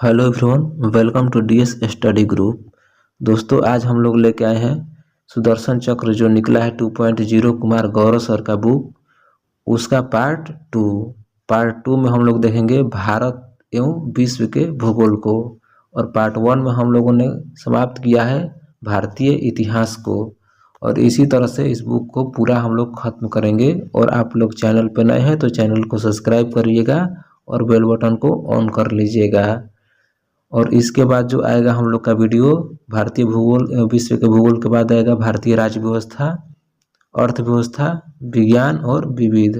Hello everyone, welcome to DS study group. दोस्तों, आज हम लोग लेके आए हैं सुदर्शन चक्र जो निकला है 2.0 कुमार गौरव सर का बुक, उसका पार्ट टू में हम लोग देखेंगे भारत एवं विश्व के भूगोल को। और पार्ट वन में हम लोगों ने समाप्त किया है भारतीय इतिहास को। और इसी तरह से इस बुक को पूरा हम लोग खत्म करेंगे। और आप लोग चैनल पर नए हैं तो चैनल को सब्सक्राइब करिएगा और बेल बटन को ऑन कर लीजिएगा। और इसके बाद जो आएगा हम लोग का वीडियो भारतीय भूगोल विश्व के भूगोल के बाद आएगा भारतीय राज्य व्यवस्था, अर्थव्यवस्था, विज्ञान और विविध।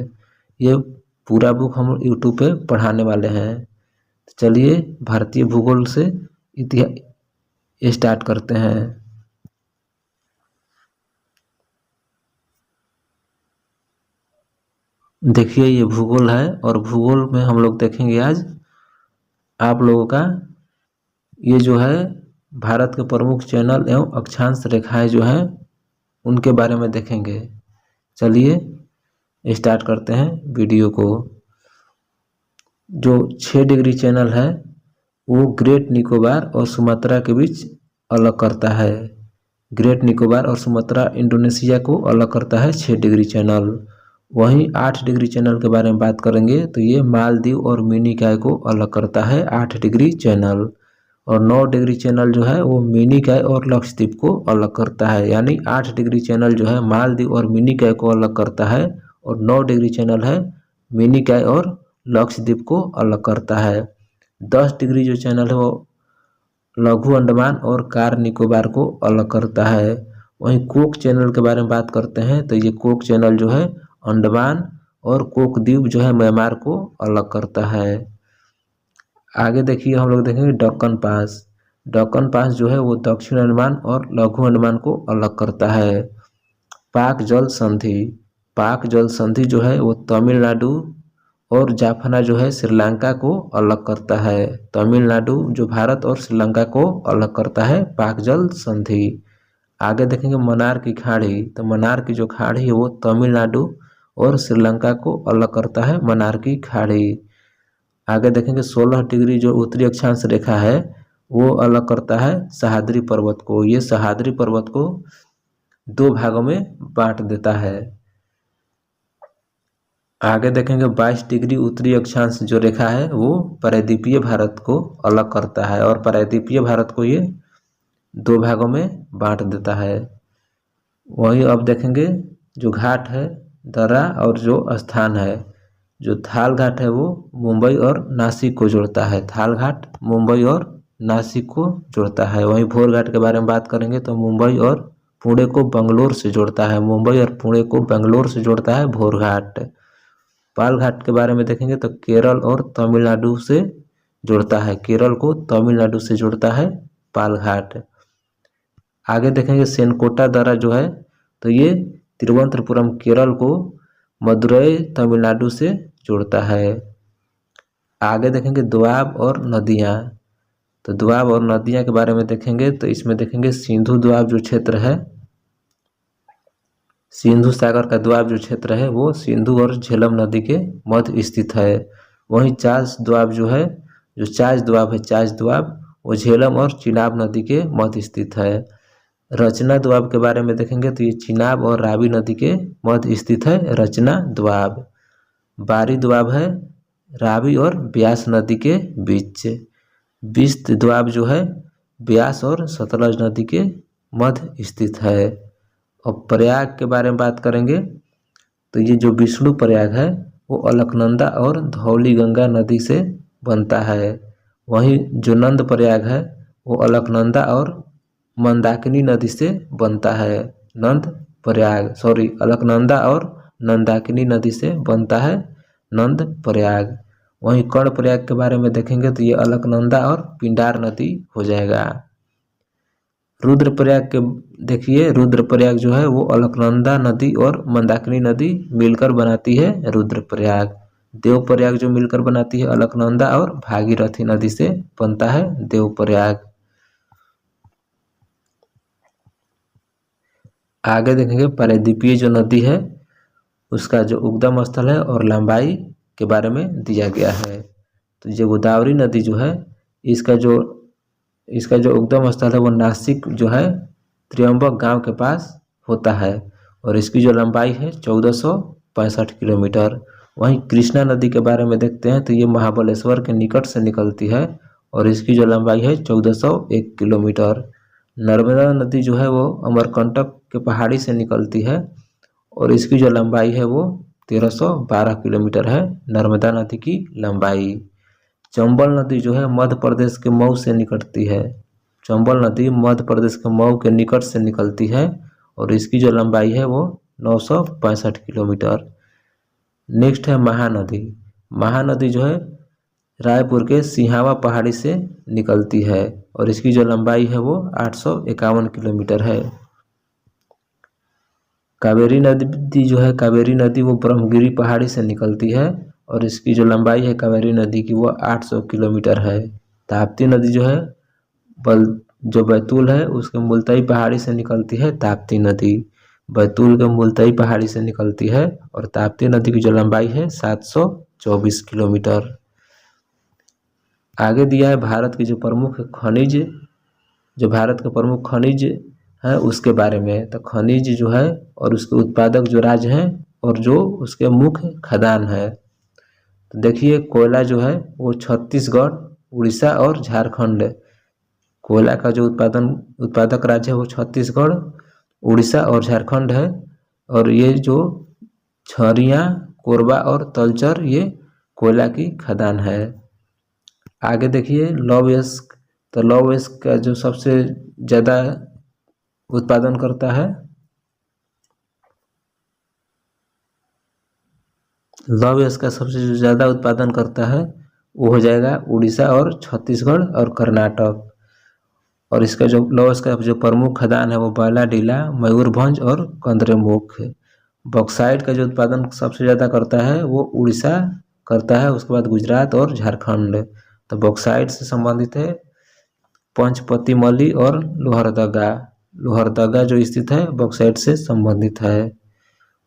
ये पूरा बुक हम यूट्यूब पे पढ़ाने वाले हैं। चलिए भारतीय भूगोल से इतिहास स्टार्ट करते हैं। देखिए ये भूगोल है और भूगोल में हम लोग देखेंगे आज आप लोगों का ये जो है भारत के प्रमुख चैनल एवं अक्षांश रेखाएं जो हैं उनके बारे में देखेंगे। चलिए स्टार्ट करते हैं वीडियो को। जो 6 डिग्री चैनल है वो ग्रेट निकोबार और सुमात्रा के बीच अलग करता है। ग्रेट निकोबार और सुमात्रा इंडोनेशिया को अलग करता है 6 डिग्री चैनल। वहीं 8 डिग्री चैनल के बारे में बात करेंगे तो ये मालदीव और मिनीकॉय को अलग करता है 8 डिग्री चैनल। और 9 डिग्री चैनल जो है वो मिनीकॉय और लक्षद्वीप को अलग करता है। यानी 8 डिग्री चैनल जो है मालदीव और मिनीकॉय को अलग करता है और 9 डिग्री चैनल है मिनीकॉय और लक्षद्वीप को अलग करता है। 10 डिग्री जो चैनल है वो लघु अंडमान और कार निकोबार को अलग करता है। वहीं कोक चैनल के बारे में बात करते हैं तो ये कोक चैनल जो है अंडमान और कोक द्वीप जो है म्यांमार को अलग करता है। आगे देखिए हम लोग देखेंगे दक्कन पास। दक्कन पास जो है वो दक्षिण अंडमान और लघु अंडमान को अलग करता है। पाक जल संधि जो है वो तमिलनाडु और जाफना जो है श्रीलंका को अलग करता है। तमिलनाडु जो भारत और श्रीलंका को अलग करता है पाक जल संधि। आगे देखेंगे मन्नार की खाड़ी। तो मन्नार की जो खाड़ी है वो तमिलनाडु और श्रीलंका को अलग करता है मन्नार की खाड़ी। आगे देखेंगे 16 डिग्री जो उत्तरी अक्षांश रेखा है वो अलग करता है सह्याद्री पर्वत को। ये सह्याद्री पर्वत को 2 भागों में बांट देता है। आगे देखेंगे 22 डिग्री उत्तरी अक्षांश जो रेखा है वो प्रायद्वीपीय भारत को अलग करता है और प्रायद्वीपीय भारत को ये 2 भागों में बांट देता है। वहीं अब देखेंगे जो घाट है दर्रा और जो स्थान है, जो थाल घाट है वो मुंबई और नासिक को जोड़ता है। थाल घाट मुंबई और नासिक को जोड़ता है। वहीं भोर घाट के बारे में बात करेंगे तो मुंबई और पुणे को बंगलोर से जोड़ता है। मुंबई और पुणे को बेंगलोर से जोड़ता है भोर घाट। पाल घाट के बारे में देखेंगे तो केरल और तमिलनाडु से जोड़ता है। केरल को तमिलनाडु से जोड़ता है पाल घाट। आगे देखेंगे सेनकोटा दर्रा जो है तो ये तिरुवनंतपुरम केरल को मदुरई तमिलनाडु से जोड़ता है। आगे देखेंगे दोआब और नदियाँ। तो दोआब और नदियाँ के बारे में देखेंगे तो इसमें देखेंगे सिंधु दोआब जो क्षेत्र है, सिंधु सागर का दोआब जो क्षेत्र है वो सिंधु और झेलम नदी के मध्य स्थित है। वहीं चास दोआब जो है, जो चाच दोआब वो झेलम और चिनाब नदी के मध्य स्थित है। रचना दोआब के बारे में देखेंगे तो ये चिनाब और रावी नदी के मध्य स्थित है रचना दोआब। बारी दोआब है रावी और ब्यास नदी के बीच। बिस्त दोआब जो है ब्यास और सतलज नदी के मध्य स्थित है। और प्रयाग के बारे में बात करेंगे तो ये जो विष्णु प्रयाग है वो अलकनंदा और धौली गंगा नदी से बनता है। वहीं जो नंद प्रयाग है वो अलकनंदा और मंदाकिनी नदी से बनता है। अलकनंदा और नंदाकिनी नदी से बनता है नंद प्रयाग। वहीं कर्ण प्रयाग के बारे में देखेंगे तो ये अलकनंदा और पिंडार नदी हो जाएगा। रुद्रप्रयाग के देखिए, रुद्रप्रयाग जो है वो अलकनंदा नदी और मंदाकिनी नदी मिलकर बनाती है रुद्रप्रयाग। देवप्रयाग जो मिलकर बनाती है अलकनंदा और भागीरथी नदी से बनता है देवप्रयाग। आगे देखेंगे प्रायद्वीपीय जो नदी है उसका जो उद्गम स्थल है और लंबाई के बारे में दिया गया है। तो ये गोदावरी नदी जो है इसका जो उद्गम स्थल है वो नासिक जो है त्र्यंबक गांव के पास होता है और इसकी जो लंबाई है 1465 किलोमीटर। वहीं कृष्णा नदी के बारे में देखते हैं तो ये महाबलेश्वर के निकट से निकलती है और इसकी जो लंबाई है 1401 किलोमीटर। नर्मदा नदी जो है वो अमरकंटक के पहाड़ी से निकलती है और इसकी जो लंबाई है वो 1312 किलोमीटर है नर्मदा नदी की लंबाई। चंबल नदी जो है मध्य प्रदेश के मऊ से निकलती है। चंबल नदी मध्य प्रदेश के मऊ के निकट से निकलती है और इसकी जो लंबाई है वो 965 किलोमीटर। नेक्स्ट है महानदी। महानदी जो है रायपुर के सिहावा पहाड़ी से निकलती है और इसकी जो लंबाई है वो 851 किलोमीटर है। कावेरी नदी जो है कावेरी नदी वो ब्रह्मगिरी पहाड़ी से निकलती है और इसकी जो लंबाई है कावेरी नदी की वो 800 किलोमीटर है। ताप्ती नदी जो है जो बैतूल है उसके मुल्ताई पहाड़ी से निकलती है। ताप्ती नदी बैतूल के मुल्ताई पहाड़ी से निकलती है और ताप्ती नदी की जो लंबाई है 724 किलोमीटर। आगे दिया है भारत के जो प्रमुख खनिज है उसके बारे में। तो खनिज जो है और उसके उत्पादक जो राज्य हैं और जो उसके मुख्य खदान है। तो देखिए कोयला जो है वो छत्तीसगढ़, उड़ीसा और झारखंड। कोयला का जो उत्पादक राज्य है वो छत्तीसगढ़, उड़ीसा और झारखंड है और ये जो छरिया, कोरबा और तलचर ये कोयला की खदान है। आगे देखिए लौह अयस्क का जो सबसे ज़्यादा उत्पादन करता है लौह अयस्क का सबसे जो ज़्यादा उत्पादन करता है वो हो जाएगा उड़ीसा और छत्तीसगढ़ और कर्नाटक। और इसका जो लौह अयस्क का जो प्रमुख खदान है वो बालाडीला, मयूरभंज और कंद्रेमुख। बॉक्साइट का जो उत्पादन सबसे ज़्यादा करता है वो उड़ीसा करता है, उसके बाद गुजरात और झारखंड। तो बॉक्साइट से संबंधित है पंचपतीमली और लोहरदगा जो स्थित है बॉक्साइट से संबंधित है।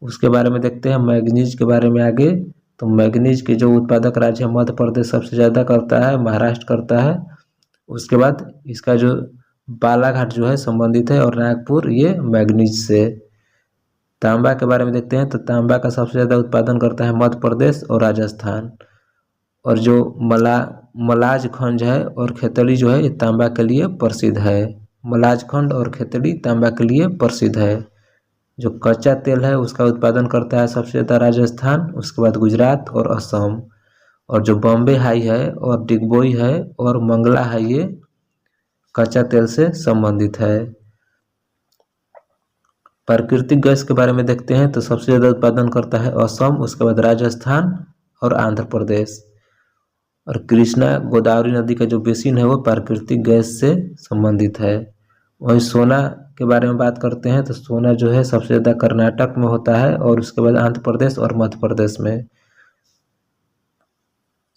उसके बारे में देखते हैं मैग्नीज के बारे में आगे। तो मैग्नीज के जो उत्पादक राज्य है मध्य प्रदेश सबसे ज़्यादा करता है, महाराष्ट्र करता है। उसके बाद इसका जो बालाघाट जो है संबंधित है और नागपुर ये मैग्नीज से। तांबा के बारे में देखते हैं तो तांबा का सबसे ज़्यादा उत्पादन करता है मध्य प्रदेश और राजस्थान। और जो मलाज खंड है और खेतड़ी जो है ये तांबा के लिए प्रसिद्ध है। मलाज खंड और खेतड़ी तांबा के लिए प्रसिद्ध है। जो कच्चा तेल है उसका उत्पादन करता है सबसे ज़्यादा राजस्थान, उसके बाद गुजरात और असम। और जो बॉम्बे हाई है और डिगबोई है और मंगला है ये कच्चा तेल से संबंधित है। प्राकृतिक गैस के बारे में देखते हैं तो सबसे ज़्यादा उत्पादन करता है असम, उसके बाद राजस्थान और आंध्र प्रदेश। और कृष्णा गोदावरी नदी का जो बेसिन है वो प्राकृतिक गैस से संबंधित है। वहीं सोना के बारे में बात करते हैं तो सोना जो है सबसे ज़्यादा कर्नाटक में होता है और उसके बाद आंध्र प्रदेश और मध्य प्रदेश में।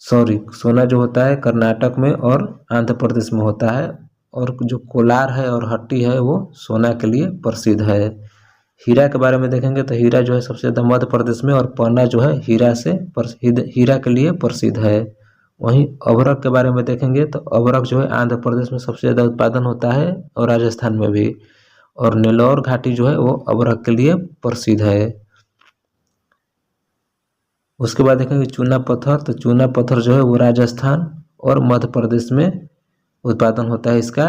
सोना जो होता है कर्नाटक में और आंध्र प्रदेश में होता है। और जो कोलार है और हट्टी है वो सोना के लिए प्रसिद्ध है। हीरा के बारे में देखेंगे तो हीरा जो है सबसे ज़्यादा मध्य प्रदेश में और पन्ना जो है हीरा के लिए प्रसिद्ध है। वहीं अभ्रक के बारे में देखेंगे तो अभ्रक जो है आंध्र प्रदेश में सबसे ज़्यादा उत्पादन होता है और राजस्थान में भी। और नेल्लौर घाटी जो है वो अभ्रक के लिए प्रसिद्ध है। उसके बाद देखेंगे चूना पत्थर। तो चूना पत्थर जो है वो राजस्थान और मध्य प्रदेश में उत्पादन होता है इसका।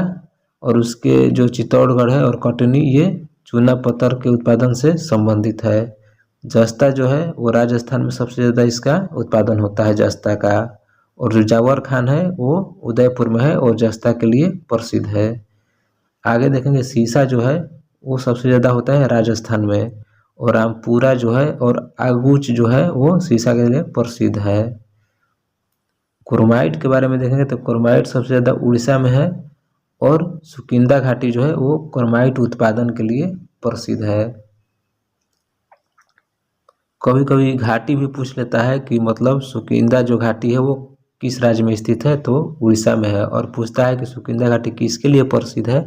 और उसके जो चित्तौड़गढ़ है और कटनी ये चूना पत्थर के उत्पादन से संबंधित है। जस्ता जो है वो राजस्थान में सबसे ज़्यादा इसका उत्पादन होता है जस्ता का। और जो जावर खान है वो उदयपुर में है और जस्ता के लिए प्रसिद्ध है। आगे देखेंगे सीसा जो है वो सबसे ज़्यादा होता है राजस्थान में। और रामपुरा जो है और आगूच जो है वो सीसा के लिए प्रसिद्ध है। क्रोमाइट के बारे में देखेंगे तो क्रोमाइट सबसे ज़्यादा उड़ीसा में है और सुकिंदा घाटी जो है वो क्रोमाइट उत्पादन के लिए प्रसिद्ध है। कभी कभी घाटी भी पूछ लेता है कि मतलब सुकिंदा जो घाटी है वो किस राज्य में स्थित है, तो उड़ीसा में है। और पूछता है कि सुकिंदा घाटी किसके लिए प्रसिद्ध है,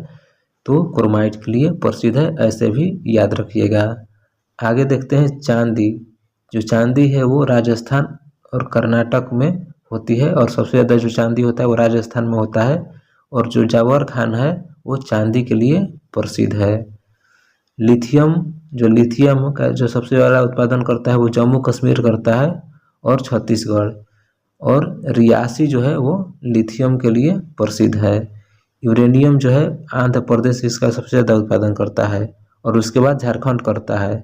तो क्रोमाइट के लिए प्रसिद्ध है। ऐसे भी याद रखिएगा। आगे देखते हैं चांदी। जो चांदी है वो राजस्थान और कर्नाटक में होती है और सबसे ज़्यादा जो चांदी होता है वो राजस्थान में होता है। और जो जावर खान है वो चांदी के लिए प्रसिद्ध है। लिथियम, जो लिथियम का जो सबसे ज़्यादा उत्पादन करता है वो जम्मू कश्मीर करता है और छत्तीसगढ़। और रियासी जो है वो लिथियम के लिए प्रसिद्ध है। यूरेनियम जो है आंध्र प्रदेश इसका सबसे ज़्यादा उत्पादन करता है और उसके बाद झारखंड करता है।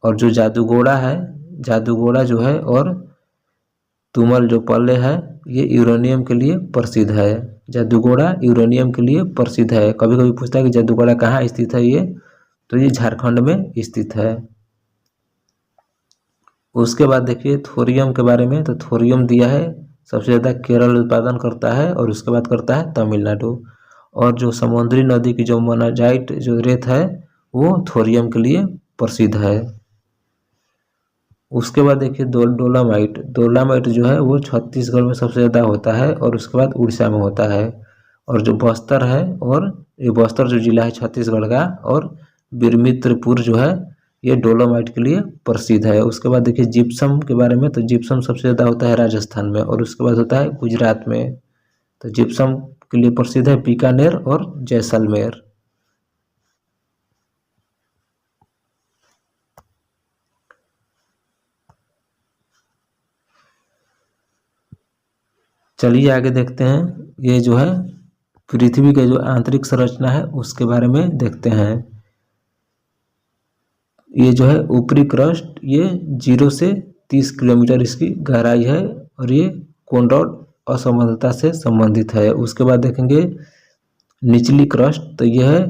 और जो जादूगोड़ा है, जादूगोड़ा जो है और तुमल जो पल्ले है ये यूरेनियम के लिए प्रसिद्ध है। जादूगोड़ा यूरेनियम के लिए प्रसिद्ध है। कभी कभी पूछता है कि जादूगोड़ा कहाँ स्थित है ये, तो ये झारखंड में स्थित है। उसके बाद देखिए थोरियम के बारे में, तो थोरियम दिया है सबसे ज़्यादा केरल उत्पादन करता है और उसके बाद करता है तमिलनाडु। और जो समुद्री नदी की जो मोनाजाइट जो रेत है वो थोरियम के लिए प्रसिद्ध है। उसके बाद देखिए डोलामाइट, डोलामाइट जो है वो छत्तीसगढ़ में सबसे ज़्यादा होता है और उसके बाद उड़ीसा में होता है। और जो बस्तर है, और ये बस्तर जो जिला है छत्तीसगढ़ का, और बिरमित्रपुर जो है ये डोलामाइट के लिए प्रसिद्ध है। उसके बाद देखिए जिप्सम के बारे में, तो जिप्सम सबसे ज़्यादा होता है राजस्थान में और उसके बाद होता है गुजरात में। तो जिप्सम के लिए प्रसिद्ध है बीकानेर और जैसलमेर। चलिए आगे देखते हैं। ये जो है पृथ्वी का जो आंतरिक संरचना है उसके बारे में देखते हैं। ये जो है ऊपरी क्रस्ट, ये 0 से 30 किलोमीटर इसकी गहराई है और ये कॉन्ड्रॉड असमानता से संबंधित है। उसके बाद देखेंगे निचली क्रस्ट, तो यह है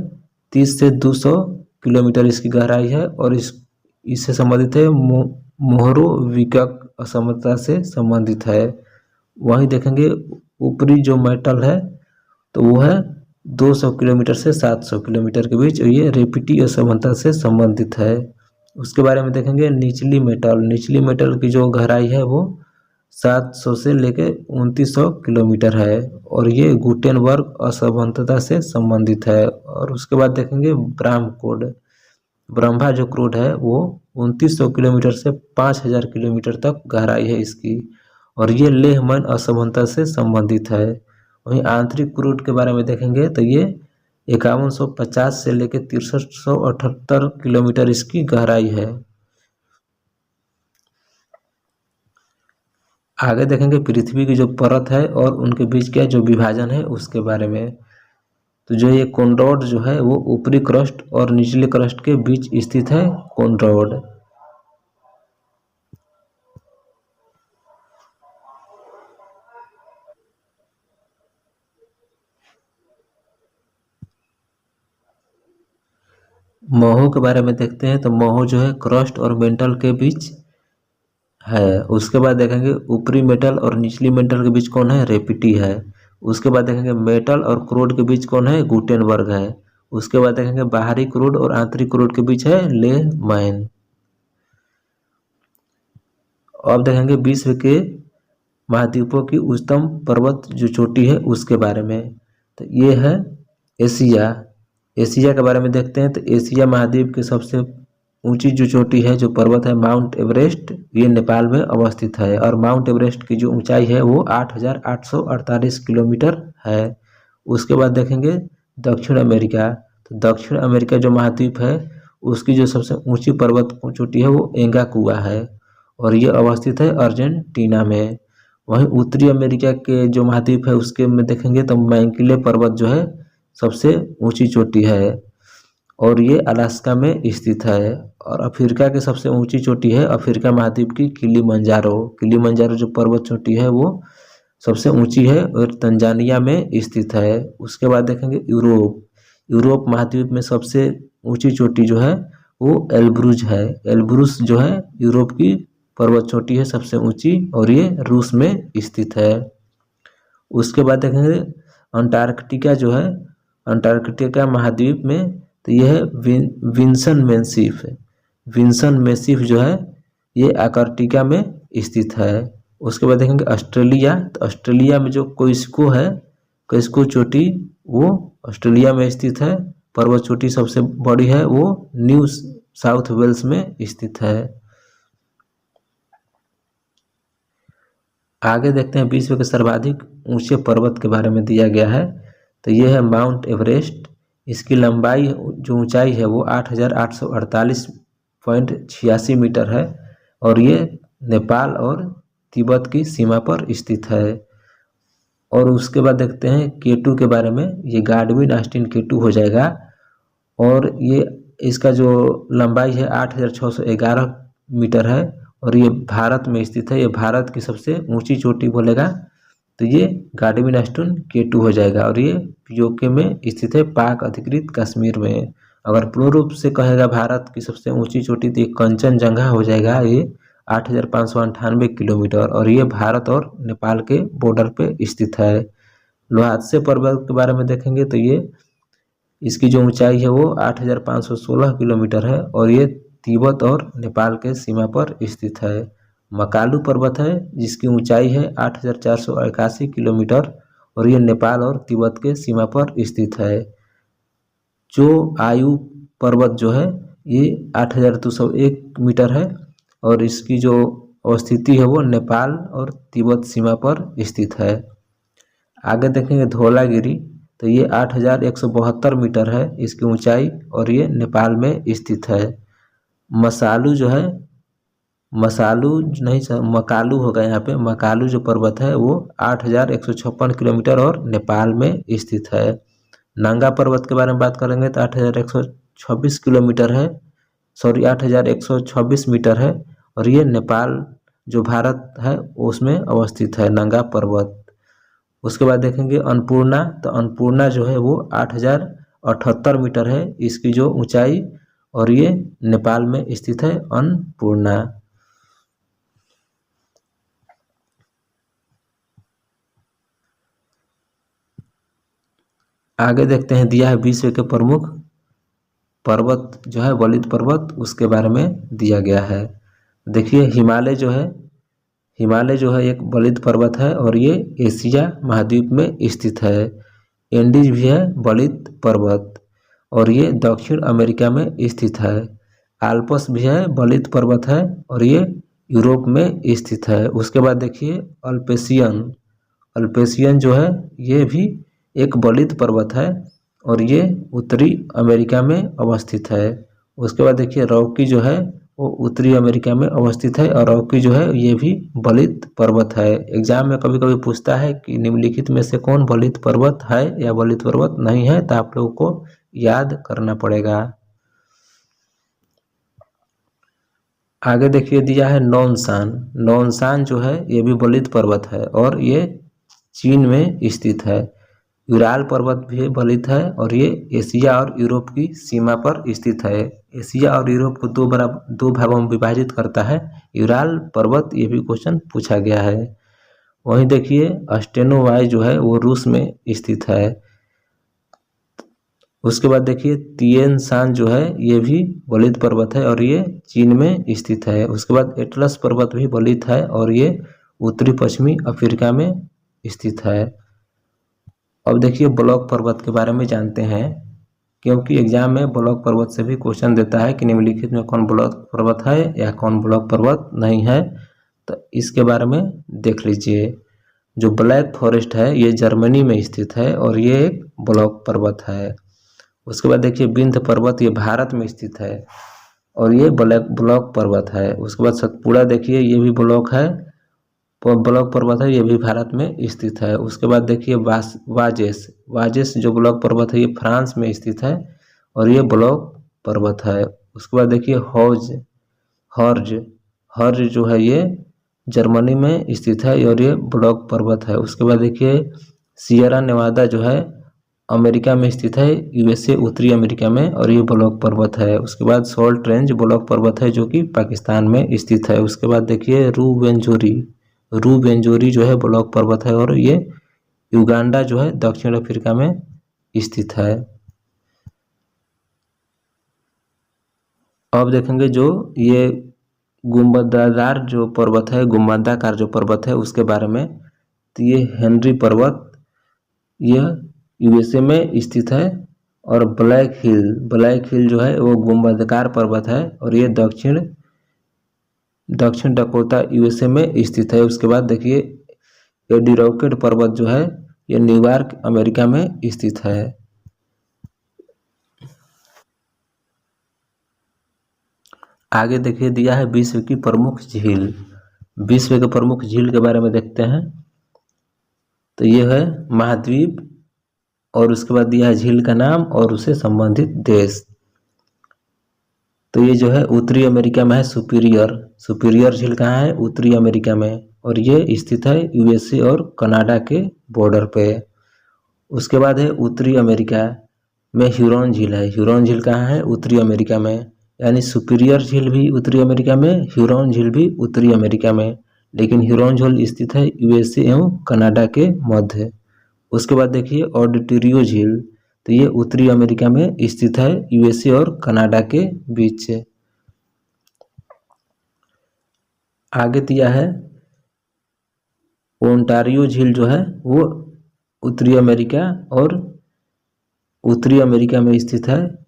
30 से 200 किलोमीटर इसकी गहराई है और इससे संबंधित है मोहरोविकक असमानता से संबंधित है। वहीं देखेंगे ऊपरी जो मेटल है तो वो है 200 किलोमीटर से 700 किलोमीटर के बीच, ये रेपिटी असमानता से संबंधित है। उसके बारे में देखेंगे निचली मेटल, निचली मेटल की जो गहराई है वो 700 से लेकर 2900 किलोमीटर है और ये गुटेनबर्ग असमानता से संबंधित है। और उसके बाद देखेंगे ब्रह्मकोड, ब्रह्मा जो क्रोड है वो 2900 किलोमीटर से 5000 किलोमीटर तक गहराई है इसकी और ये लेह मन असमानता से संबंधित है। वहीं आंतरिक क्रूड के बारे में देखेंगे तो ये 5150 से लेकर 6378 किलोमीटर इसकी गहराई है। आगे देखेंगे पृथ्वी की जो परत है और उनके बीच का जो विभाजन है उसके बारे में। तो जो ये कॉन्ड्रॉड जो है वो ऊपरी क्रस्ट और निचले क्रस्ट के बीच स्थित है कॉन्ड्रॉड। मोहो के बारे में देखते हैं। तो मोहो जो है क्रस्ट और मेंटल के बीच है। उसके बाद देखेंगे ऊपरी मेटल और निचली मेटल के बीच कौन है, रेपिटी है। उसके बाद देखेंगे मेटल और क्रूड के बीच कौन है, गुटेनबर्ग है। उसके बाद देखेंगे बाहरी क्रूड और आंतरिक क्रूड के बीच है लेह मैन। अब देखेंगे विश्व के महाद्वीपों की उच्चतम पर्वत जो चोटी है उसके बारे में। तो ये है एशिया। एशिया के बारे में देखते हैं। तो एशिया महाद्वीप के सबसे ऊंची जो चोटी है जो पर्वत है माउंट एवरेस्ट, ये नेपाल में अवस्थित है और माउंट एवरेस्ट की जो ऊंचाई है वो 8848 किलोमीटर है। उसके बाद देखेंगे दक्षिण अमेरिका। तो दक्षिण अमेरिका जो महाद्वीप है उसकी जो सबसे ऊंची पर्वत चोटी है वो एंगाकुआ है और ये अवस्थित है अर्जेंटीना में। वहीं उत्तरी अमेरिका के जो महाद्वीप है उसके में देखेंगे तो मैंकिले पर्वत जो है सबसे ऊंची चोटी है और ये अलास्का में स्थित है। और अफ्रीका की सबसे ऊंची चोटी है अफ्रीका महाद्वीप की किलिमंजारो। किलिमंजारो जो पर्वत चोटी है वो सबसे ऊंची है और तंजानिया में स्थित है। उसके बाद देखेंगे यूरोप। यूरोप महाद्वीप में सबसे ऊंची चोटी जो है वो एल्ब्रुज है। एल्ब्रुज जो है यूरोप की पर्वत चोटी है सबसे ऊंची और ये रूस में स्थित है। उसके बाद देखेंगे अंटार्कटिका जो है, अंटार्कटिका महाद्वीप में तो यह है विंसन मेसिफ। विंसन मेसिफ जो है ये अंटार्कटिका में स्थित है। उसके बाद देखेंगे ऑस्ट्रेलिया। तो ऑस्ट्रेलिया में जो कोइस्को है, कोइस्को चोटी वो ऑस्ट्रेलिया में स्थित है। पर्वत चोटी सबसे बड़ी है वो न्यू साउथ वेल्स में स्थित है। आगे देखते हैं विश्व के सर्वाधिक ऊंचे पर्वत के बारे में दिया गया है। तो ये है माउंट एवरेस्ट। इसकी लंबाई जो ऊंचाई है वो 8,848.86 मीटर है और ये नेपाल और तिब्बत की सीमा पर स्थित है। और उसके बाद देखते हैं K2 के बारे में। ये गाडविन ऑस्टिन K2 हो जाएगा और ये इसका जो लंबाई है 8,611 मीटर है और ये भारत में स्थित है। ये भारत की सबसे ऊंची चोटी बोलेगा तो ये गाडविन ऑस्टिन K2 हो जाएगा और ये पीओके में स्थित है, पाक अधिकृत कश्मीर में। अगर पूर्ण रूप से कहेगा भारत की सबसे ऊंची चोटी तो ये कंचनजंगा हो जाएगा। ये 8,598 किलोमीटर और ये भारत और नेपाल के बॉर्डर पे स्थित है। ल्हात्से पर्वत के बारे में देखेंगे तो ये इसकी जो ऊंचाई है वो 8,516 किलोमीटर है और ये तिब्बत और नेपाल के सीमा पर स्थित है। मकालू पर्वत है जिसकी ऊंचाई है 8,481 किलोमीटर और ये नेपाल और तिब्बत के सीमा पर स्थित है। जो आयु पर्वत जो है ये 8,201 मीटर है और इसकी जो अवस्थिति है वो नेपाल और तिब्बत सीमा पर स्थित है। आगे देखेंगे धौलागिरी तो ये 8,172 मीटर है इसकी ऊंचाई और ये नेपाल में स्थित है। मसालू जो है, मसालू नहीं मकालू होगा यहाँ पे। मकालू जो पर्वत है वो 8,156 किलोमीटर और नेपाल में स्थित है। नांगा पर्वत के बारे में बात करेंगे तो 8,126 किलोमीटर है, 8,126 मीटर है और ये नेपाल जो भारत है उसमें अवस्थित है नांगा पर्वत। उसके बाद देखेंगे अन्नपूर्णा तो अन्नपूर्णा जो है वो 8,078 मीटर है इसकी जो ऊंचाई और ये नेपाल में स्थित है अन्नपूर्णा। आगे देखते हैं दिया है विश्व के प्रमुख पर्वत जो है वलित पर्वत, उसके बारे में दिया गया है। देखिए हिमालय जो है एक वलित पर्वत है और ये एशिया महाद्वीप में स्थित है। एंडीज भी है वलित पर्वत और ये दक्षिण अमेरिका में स्थित है। आल्प्स भी है वलित पर्वत है और ये यूरोप में स्थित है। उसके बाद देखिए अल्पेशियन जो है ये भी एक वलित पर्वत है और ये उत्तरी अमेरिका में अवस्थित है। उसके बाद देखिए रॉकी जो है वो उत्तरी अमेरिका में अवस्थित है और रॉकी जो है ये भी वलित पर्वत है। एग्जाम में कभी कभी पूछता है कि निम्नलिखित में से कौन वलित पर्वत है या वलित पर्वत नहीं है, तो आप लोगों को याद करना पड़ेगा। आगे देखिए दिया है नॉनशान जो है ये भी वलित पर्वत है और ये चीन में स्थित है। यूराल पर्वत भी वलित है और ये एशिया और यूरोप की सीमा पर स्थित है। एशिया और यूरोप को दो भागों में विभाजित करता है यूराल पर्वत, ये भी क्वेश्चन पूछा गया है। वहीं देखिए अस्टेनोवाई जो है वो रूस में स्थित है। उसके बाद देखिए तिएन शान जो है ये भी वलित पर्वत है और ये चीन में स्थित है। उसके बाद एटलस पर्वत भी वलित है और ये उत्तरी पश्चिमी अफ्रीका में स्थित है। अब देखिए ब्लॉक पर्वत के बारे में जानते हैं, क्योंकि एग्जाम में ब्लॉक पर्वत से भी क्वेश्चन देता है कि निम्नलिखित में कौन ब्लॉक पर्वत है या कौन ब्लॉक पर्वत नहीं है, तो इसके बारे में देख लीजिए। जो ब्लैक फॉरेस्ट है ये जर्मनी में स्थित है और ये एक ब्लॉक पर्वत है। उसके बाद देखिए विंध्य पर्वत ये भारत में स्थित है और ये ब्लॉक पर्वत है। उसके बाद सतपुड़ा देखिए ये भी ब्लॉक पर्वत है, ये भी भारत में स्थित है। उसके बाद देखिए वाजेस जो ब्लॉक पर्वत है ये फ्रांस में स्थित है और ये ब्लॉक पर्वत है। उसके बाद देखिए हर्ज जो है ये जर्मनी में स्थित है और ये ब्लॉक पर्वत है। उसके बाद देखिए सियरा नेवादा जो है अमेरिका में स्थित है, यूएसए उत्तरी अमेरिका में, और ये ब्लॉक पर्वत है। उसके बाद सॉल्ट रेंज ब्लॉक पर्वत है जो कि पाकिस्तान में स्थित है। उसके बाद देखिए रूवेंजोरी जो है ब्लॉक पर्वत है और ये युगांडा जो है दक्षिण अफ्रीका में स्थित है। अब देखेंगे जो ये गुंबदाकार जो पर्वत है उसके बारे में। तो ये हेनरी पर्वत यह यूएसए में स्थित है और ब्लैक हिल जो है वो गुंबदाकार पर्वत है और ये दक्षिण डकोटा यूएसए में स्थित है। उसके बाद देखिए एडिरोकेड पर्वत जो है ये न्यूयॉर्क अमेरिका में स्थित है। आगे देखिए दिया है विश्व की प्रमुख झील। विश्व के प्रमुख झील के बारे में देखते हैं। तो ये है महाद्वीप और उसके बाद दिया है झील का नाम और उससे संबंधित देश। तो ये जो है उत्तरी अमेरिका में है सुपीरियर झील कहाँ है? उत्तरी अमेरिका में, और ये स्थित है यूएसए और कनाडा के बॉर्डर पे। उसके बाद है उत्तरी अमेरिका में ह्यूरॉन झील है। ह्यूरॉन झील कहाँ है? उत्तरी अमेरिका में, यानी सुपीरियर झील भी उत्तरी अमेरिका में, ह्यूरॉन झील भी उत्तरी अमेरिका में, लेकिन ह्यूरॉन झील स्थित है यूएसए एवं कनाडा के मध्य। उसके बाद देखिए ऑडिटोरियो झील, तो ये उत्तरी अमेरिका में स्थित है यूएसए और कनाडा के बीच। आगे दिया है ओंटारियो झील जो है वो उत्तरी अमेरिका में स्थित है।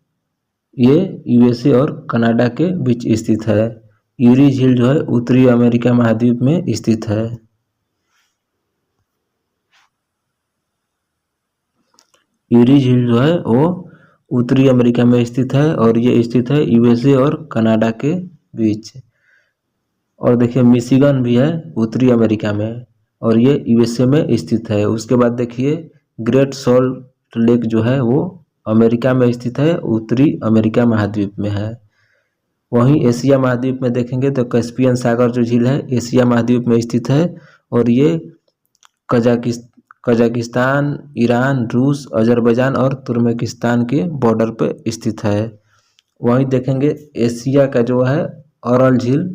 ये यूएसए और कनाडा के बीच स्थित है। यूरी झील जो है उत्तरी अमेरिका महाद्वीप में स्थित है। यूरी झील जो है वो उत्तरी अमेरिका में स्थित है और ये स्थित है यूएसए और कनाडा के बीच। और देखिए मिशिगन भी है उत्तरी अमेरिका में और ये यूएसए में स्थित है। उसके बाद देखिए ग्रेट सॉल्ट लेक जो है वो अमेरिका में स्थित है, उत्तरी अमेरिका महाद्वीप में है। वहीं एशिया महाद्वीप में देखेंगे तो कैस्पियन सागर जो झील है एशिया महाद्वीप में स्थित है और ये कजाकिस्तान, ईरान, रूस, अजरबैजान और तुर्कमेनिस्तान के बॉर्डर पर स्थित है। वहीं देखेंगे एशिया का जो है अरल झील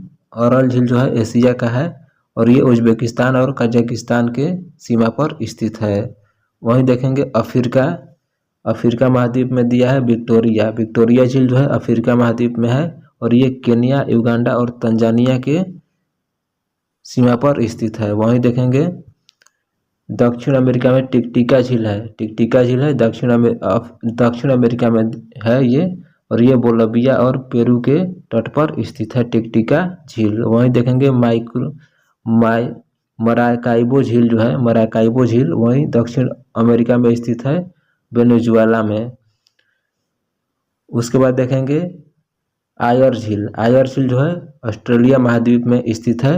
जो है एशिया का है और ये उज्बेकिस्तान और कजाकिस्तान के सीमा पर स्थित है। वहीं देखेंगे अफ्रीका महाद्वीप में दिया है विक्टोरिया झील जो है अफ्रीका महाद्वीप में है और ये केन्या, युगांडा और तंजानिया के सीमा पर स्थित है। वहीं देखेंगे दक्षिण अमेरिका में टिकटिका झील है दक्षिण अमेरिका में है ये, और ये बोलिविया और पेरू के तट पर स्थित है टिकटिका झील। वहीं देखेंगे मराकाइबो झील जो है मराकाइबो झील वहीं दक्षिण अमेरिका में स्थित है वेनेजुएला में। उसके बाद देखेंगे आयर झील जो है ऑस्ट्रेलिया महाद्वीप में स्थित है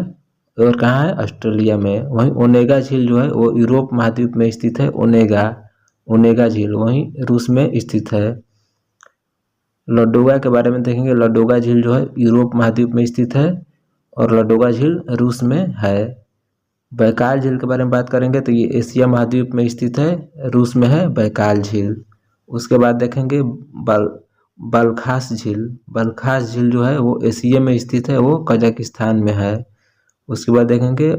और कहाँ है? ऑस्ट्रेलिया में। वहीं ओनेगा झील जो है वो यूरोप महाद्वीप में स्थित है, ओनेगा झील वहीं रूस में स्थित है। लडोगा के बारे में देखेंगे, लडोगा झील जो है यूरोप महाद्वीप में स्थित है और लडोगा झील रूस में है। बैकाल झील के बारे में बात करेंगे तो ये एशिया महाद्वीप में स्थित है, रूस में है बैकाल झील। उसके बाद देखेंगे बलखास झील जो है वो एशिया में स्थित है, वो कजाकिस्तान में है। उसके बाद देखेंगे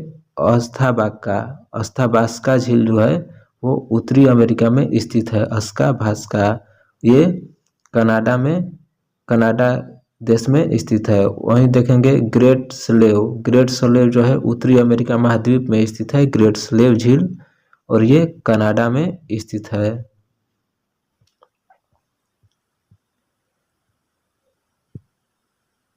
अस्थाबास्का झील जो है वो उत्तरी अमेरिका में स्थित है, अस्थाबास्का ये कनाडा देश में स्थित है। वहीं देखेंगे ग्रेट स्लेव जो है उत्तरी अमेरिका महाद्वीप में स्थित है, ग्रेट स्लेव झील और ये कनाडा में स्थित है।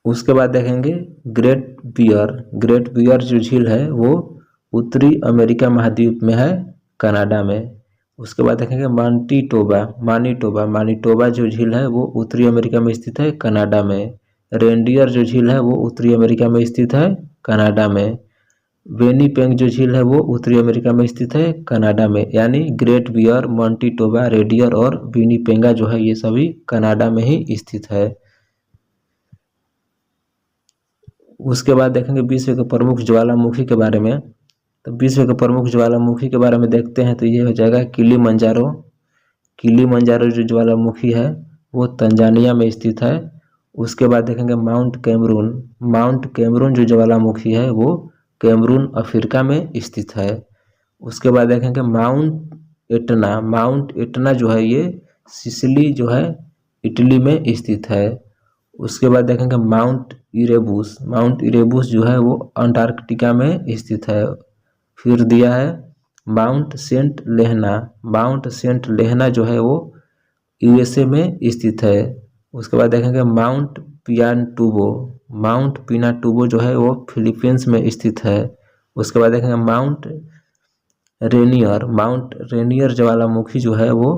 उसके बाद देखेंगे ग्रेट बियर जो झील है वो उत्तरी अमेरिका महाद्वीप में है, कनाडा में। उसके बाद देखेंगे मानिटोबा जो झील है वो उत्तरी अमेरिका में स्थित है, कनाडा में। रेनडियर जो झील है वो उत्तरी अमेरिका में स्थित है, कनाडा में। विनिपेग जो झील है वो उत्तरी अमेरिका में स्थित है, कनाडा में। यानी ग्रेट बियर, मानिटोबा, रेडियर और विनिपेगा जो है ये सभी कनाडा में ही स्थित है। उसके बाद देखेंगे विश्व के प्रमुख ज्वालामुखी के बारे में। तो विश्व के प्रमुख ज्वालामुखी के बारे में देखते हैं तो ये हो जाएगा किलिमंजारो जो ज्वालामुखी है वो तंजानिया में स्थित है। उसके बाद देखेंगे माउंट कैमरून जो ज्वालामुखी है वो कैमरून अफ्रीका में स्थित है। उसके बाद देखेंगे माउंट एटना जो है ये सिसिली जो है इटली में स्थित है। उसके बाद देखेंगे माउंट इरेबुस जो है वो अंटार्कटिका में स्थित है। फिर दिया है माउंट सेंट लेहना जो है वो यूएसए में स्थित है। उसके बाद देखेंगे माउंट पिनाटुबो जो है वो फिलीपींस में स्थित है। उसके बाद देखेंगे रेनियर, माउंट रेनियर ज्वालामुखी जो है वो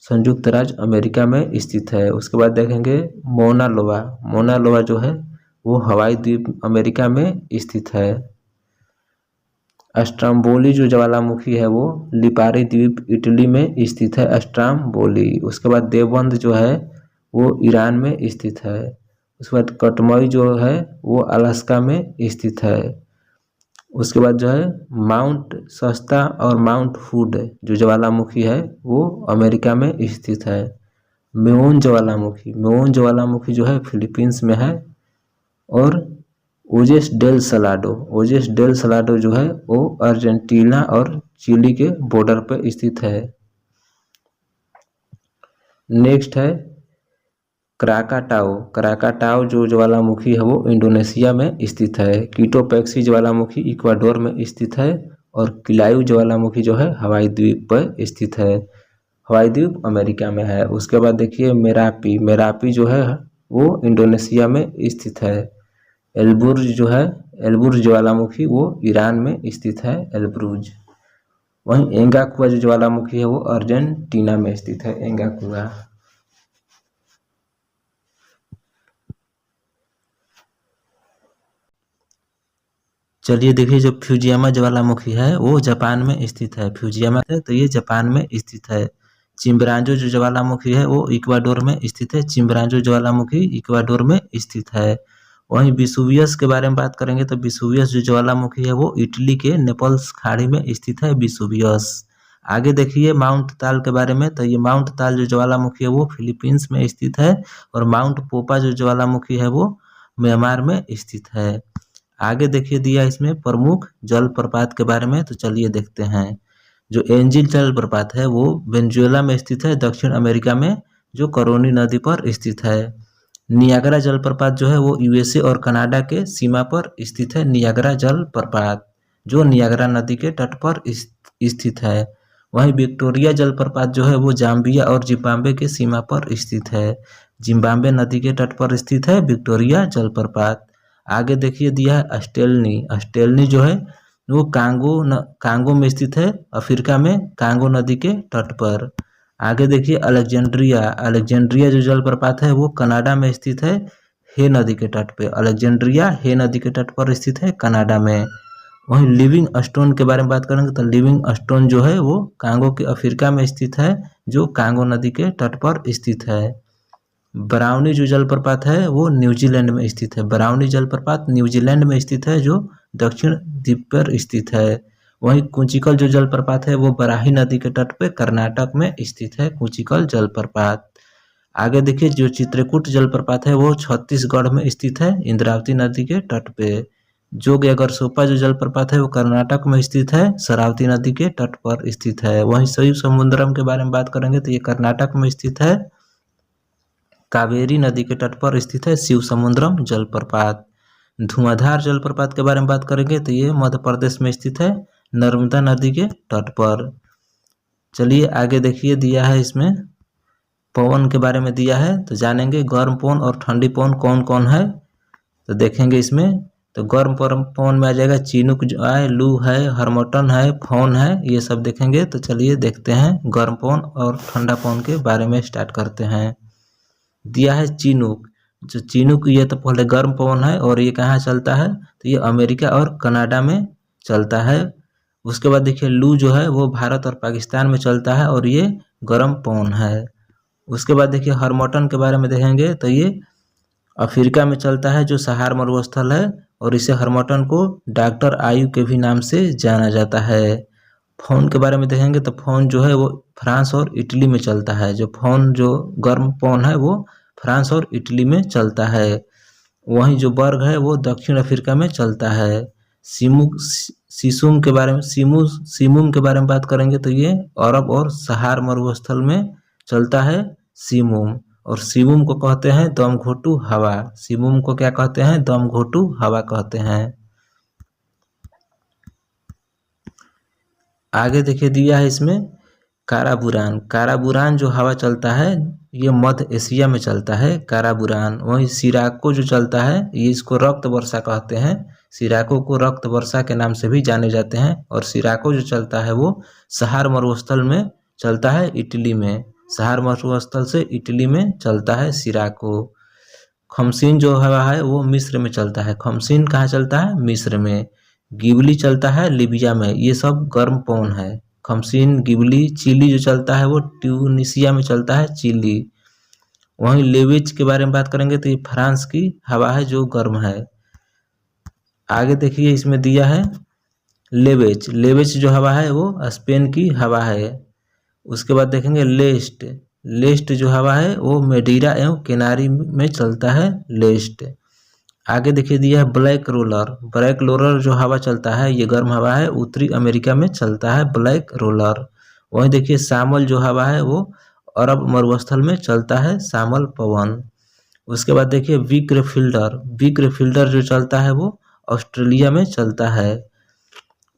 संयुक्त राज्य अमेरिका में स्थित है। उसके बाद देखेंगे मौना लोआ, मौना लोआ जो है वो हवाई द्वीप अमेरिका में स्थित है। अस्ट्रोम्बोली जो ज्वालामुखी है वो लिपारी द्वीप इटली में स्थित है, अस्ट्रोम्बोली। उसके बाद देवबंद जो है वो ईरान में स्थित है। उसके बाद कटमई जो है वो अलास्का में स्थित है। उसके बाद जो है माउंट सस्ता और माउंट फूड जो ज्वालामुखी है वो अमेरिका में स्थित है। मेओन ज्वालामुखी, मेओन ज्वालामुखी जो है फिलीपींस में है। और ओजेस डेल सलाडो, ओजेस डेल सलाडो जो है वो अर्जेंटीना और चिली के बॉर्डर पर स्थित है। नेक्स्ट है क्राकाटाओ, क्राकाटाओ जो ज्वालामुखी है वो इंडोनेशिया में स्थित है। कीटोपैक्सी ज्वालामुखी इक्वाडोर में स्थित है। और किलायू ज्वालामुखी जो है हवाई द्वीप पर स्थित है, हवाई द्वीप अमेरिका में है। उसके बाद देखिए मेरापी, मेरापी जो है वो इंडोनेशिया में स्थित है। एल्बुर्ज जो है, एल्बुर्ज ज्वालामुखी वो ईरान में स्थित है, एल्ब्रुज। वहीं एंगाकुआ जो ज्वालामुखी है वो अर्जेंटीना में स्थित है, एंगाकुआ। चलिए देखिए जो फ्यूजियामा ज्वालामुखी है वो जापान में स्थित है, फ्यूजियामा है तो ये जापान में स्थित है। चिम्बरांजो जो ज्वालामुखी है वो इक्वाडोर में स्थित है, चिम्बरांजो ज्वालामुखी इक्वाडोर में स्थित है। वहीं विसुवियस के बारे में बात करेंगे तो विसुवियस जो ज्वालामुखी है वो इटली के नेपल्स खाड़ी में स्थित है, विसुवियस। आगे देखिए माउंट ताल के बारे में, तो ये माउंट ताल जो ज्वालामुखी है वो फिलीपींस में स्थित है। और माउंट पोपा जो ज्वालामुखी है वो म्यांमार में स्थित है। आगे देखिए दिया इसमें प्रमुख जलप्रपात के बारे में, तो चलिए देखते हैं। जो एंजिल जलप्रपात है वो वेनेजुएला में स्थित है, दक्षिण अमेरिका में, जो करोनी नदी पर स्थित है। नियाग्रा जलप्रपात जो है वो यूएसए और कनाडा के सीमा पर स्थित है, नियाग्रा जलप्रपात जो नियाग्रा नदी के तट पर स्थित है। वहीं विक्टोरिया जलप्रपात जो है वो जाम्बिया और जिम्बाब्वे के सीमा पर स्थित है, जिम्बाब्वे नदी के तट पर स्थित है विक्टोरिया जलप्रपात। आगे देखिए दिया है अस्टेलनी, अस्टेलनी जो है वो कांगो में स्थित है, अफ्रीका में, कांगो नदी के तट पर। आगे देखिए अलेक्जेंड्रिया, अलेक्जेंड्रिया जो जलप्रपात है वो कनाडा में स्थित है, हे नदी के तट पे, अलेक्जेंड्रिया हे नदी के तट पर स्थित है कनाडा में। वहीं लिविंग स्टोन के बारे में बात करेंगे तो लिविंग स्टोन जो है वो कांगो के अफ्रीका में स्थित है, जो कांगो नदी के तट पर स्थित है। ब्राउनी जो जलप्रपात है वो न्यूजीलैंड में स्थित है, ब्राउनी जलप्रपात न्यूजीलैंड में स्थित है जो दक्षिण द्वीप पर स्थित है। वहीं कुंचिकल जो जलप्रपात है वो बराही नदी के तट पे कर्नाटक में स्थित है, कुंचिकल जलप्रपात। आगे देखिए जो चित्रकूट जलप्रपात है वो छत्तीसगढ़ में स्थित है, इंद्रावती नदी के तट पे। जोग या गरसोपा जो जलप्रपात है वो कर्नाटक में स्थित है, शरावती नदी के तट पर स्थित है। वहीं शिव समुद्रम के बारे में बात करेंगे तो ये कर्नाटक में स्थित है, कावेरी नदी के तट पर स्थित है, शिव समुद्रम जलप्रपात। धुआंधार जलप्रपात के बारे में बात करेंगे तो ये मध्य प्रदेश में स्थित है, नर्मदा नदी के तट पर। चलिए आगे देखिए दिया है इसमें पवन के बारे में दिया है, तो जानेंगे गर्म पवन और ठंडी पवन कौन कौन है। तो देखेंगे इसमें तो गर्म पवन में आ जाएगा चिनूक जो है, लू है, हरमोटन है, फोन है, ये सब देखेंगे। तो चलिए देखते हैं गर्म पवन और ठंडा पवन के बारे में स्टार्ट करते हैं। दिया है चिनूक, जो चिनूक ये तो पहले गर्म पवन है और ये कहाँ चलता है तो ये अमेरिका और कनाडा में चलता है। उसके बाद देखिए लू जो है वो भारत और पाकिस्तान में चलता है और ये गर्म पवन है। उसके बाद देखिए हरमोटन के बारे में देखेंगे तो ये अफ्रीका में चलता है, जो सहार मरुस्थल है, और इसे हरमोटन को डॉक्टर आयु के भी नाम से जाना जाता है। फोन के बारे में देखेंगे तो फोन जो है वो फ्रांस और इटली में चलता है, जो फोन जो गर्म पवन है वो फ्रांस और इटली में चलता है। वहीं जो बर्ग है वो दक्षिण अफ्रीका में चलता है। सीमुम के बारे में बात करेंगे तो ये अरब और सहार मरुस्थल में चलता है सीमुम, और सीमुम को कहते हैं दमघोटू हवा, सीमुम को क्या कहते हैं, दमघोटू हवा कहते हैं। आगे देखिए दिया है इसमें काराबुरान, काराबुरान जो हवा चलता है ये मध्य एशिया में चलता है, काराबुरान। वहीं सिराको जो चलता है ये इसको रक्त वर्षा कहते हैं, सिराको को रक्त वर्षा के नाम से भी जाने जाते हैं। और सिराको जो चलता है वो सहार मरुस्थल में चलता है इटली में, सहार मरुस्थल से इटली में चलता है सिराको। खमसीन जो हवा है वो मिस्र में चलता है। खमसीन कहाँ चलता है? मिस्र में। गिबली चलता है लीबिया में। ये सब गर्म पवन है। खमसीन, गिबली। चिली जो चलता है वो ट्यूनिसिया में चलता है, चिली। वहीं लेविज के बारे में बात करेंगे तो ये फ्रांस की हवा है जो गर्म है। आगे देखिए इसमें दिया है लेवेज। लेवेज जो हवा है वो स्पेन की हवा है। उसके बाद देखेंगे लेस्ट। लेस्ट जो हवा है वो मेडीरा एवं केनारी में चलता है, लेस्ट। आगे देखिए दिया है ब्लैक रोलर। ब्लैक रोलर जो हवा चलता है ये गर्म हवा है, उत्तरी अमेरिका में चलता है ब्लैक रोलर। वहीं देखिए शामल जो हवा है वो अरब मरुस्थल में चलता है, शामल पवन। उसके बाद देखिए विक्र फिल्डर। विक्र फिल्डर जो चलता है वो ऑस्ट्रेलिया में चलता है।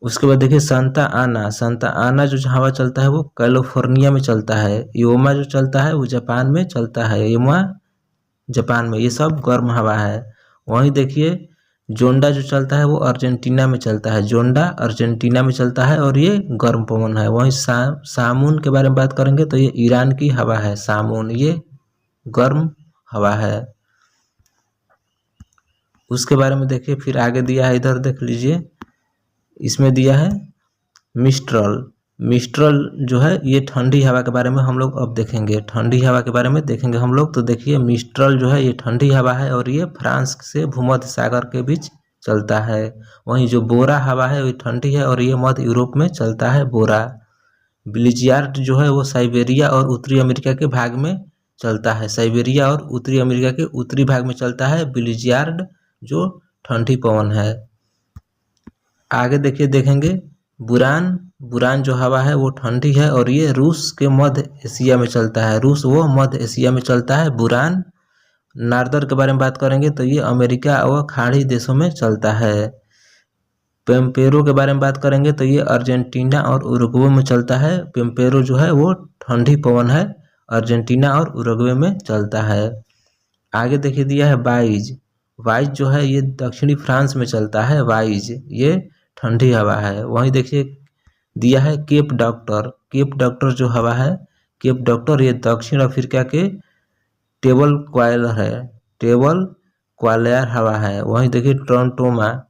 उसके बाद देखिए सांता आना। सांता आना जो हवा चलता है वो कैलिफोर्निया में चलता है। योमा जो चलता है वो जापान में चलता है, योमा जापान में। ये सब गर्म हवा है। वहीं देखिए जोंडा जो चलता है वो अर्जेंटीना में चलता है, जोंडा अर्जेंटीना में चलता है और ये गर्म पवन है। वहीं सामून के बारे में बात करेंगे तो ये ईरान की हवा है, सामून। ये गर्म हवा है। उसके बारे में देखिए फिर आगे दिया है, इधर देख लीजिए, इसमें दिया है मिस्ट्रल। मिस्ट्रल जो है ये ठंडी हवा के बारे में हम लोग अब देखेंगे, ठंडी हवा के बारे में देखेंगे हम लोग। तो देखिए मिस्ट्रल जो है ये ठंडी हवा है और ये फ्रांस से भूमध्य सागर के बीच चलता है। वहीं जो बोरा हवा है वो ठंडी है और ये मध्य यूरोप में चलता है, बोरा। ब्लिजियार्ड जो है वो साइबेरिया और उत्तरी अमेरिका के भाग में चलता है, साइबेरिया और उत्तरी अमेरिका के उत्तरी भाग में चलता है ब्लिजियार्ड, जो ठंडी पवन है। आगे देखिए देखेंगे बुरान। बुरान जो हवा है वो ठंडी है और ये रूस के मध्य एशिया में चलता है, रूस वो मध्य एशिया में चलता है, बुरान। नार्दर के बारे में बात करेंगे तो ये अमेरिका व खाड़ी देशों में चलता है। पेम्पेरो के बारे में बात करेंगे तो ये अर्जेंटीना और उरुग्वे में चलता है। पेम्पेरो जो है वो ठंडी पवन है, अर्जेंटीना और उरुग्वे में चलता है। आगे देखिए दिया है वाइज। वाइज जो है ये दक्षिणी फ्रांस में चलता है, वाइज। ये ठंडी हवा है। वहीं देखिए दिया है केप डॉक्टर। केप डॉक्टर जो हवा है, केप डॉक्टर ये दक्षिण अफ्रीका के टेबल क्वाइलर है, टेबल क्वालियर हवा है। वहीं देखिए ट्रोंटोमा।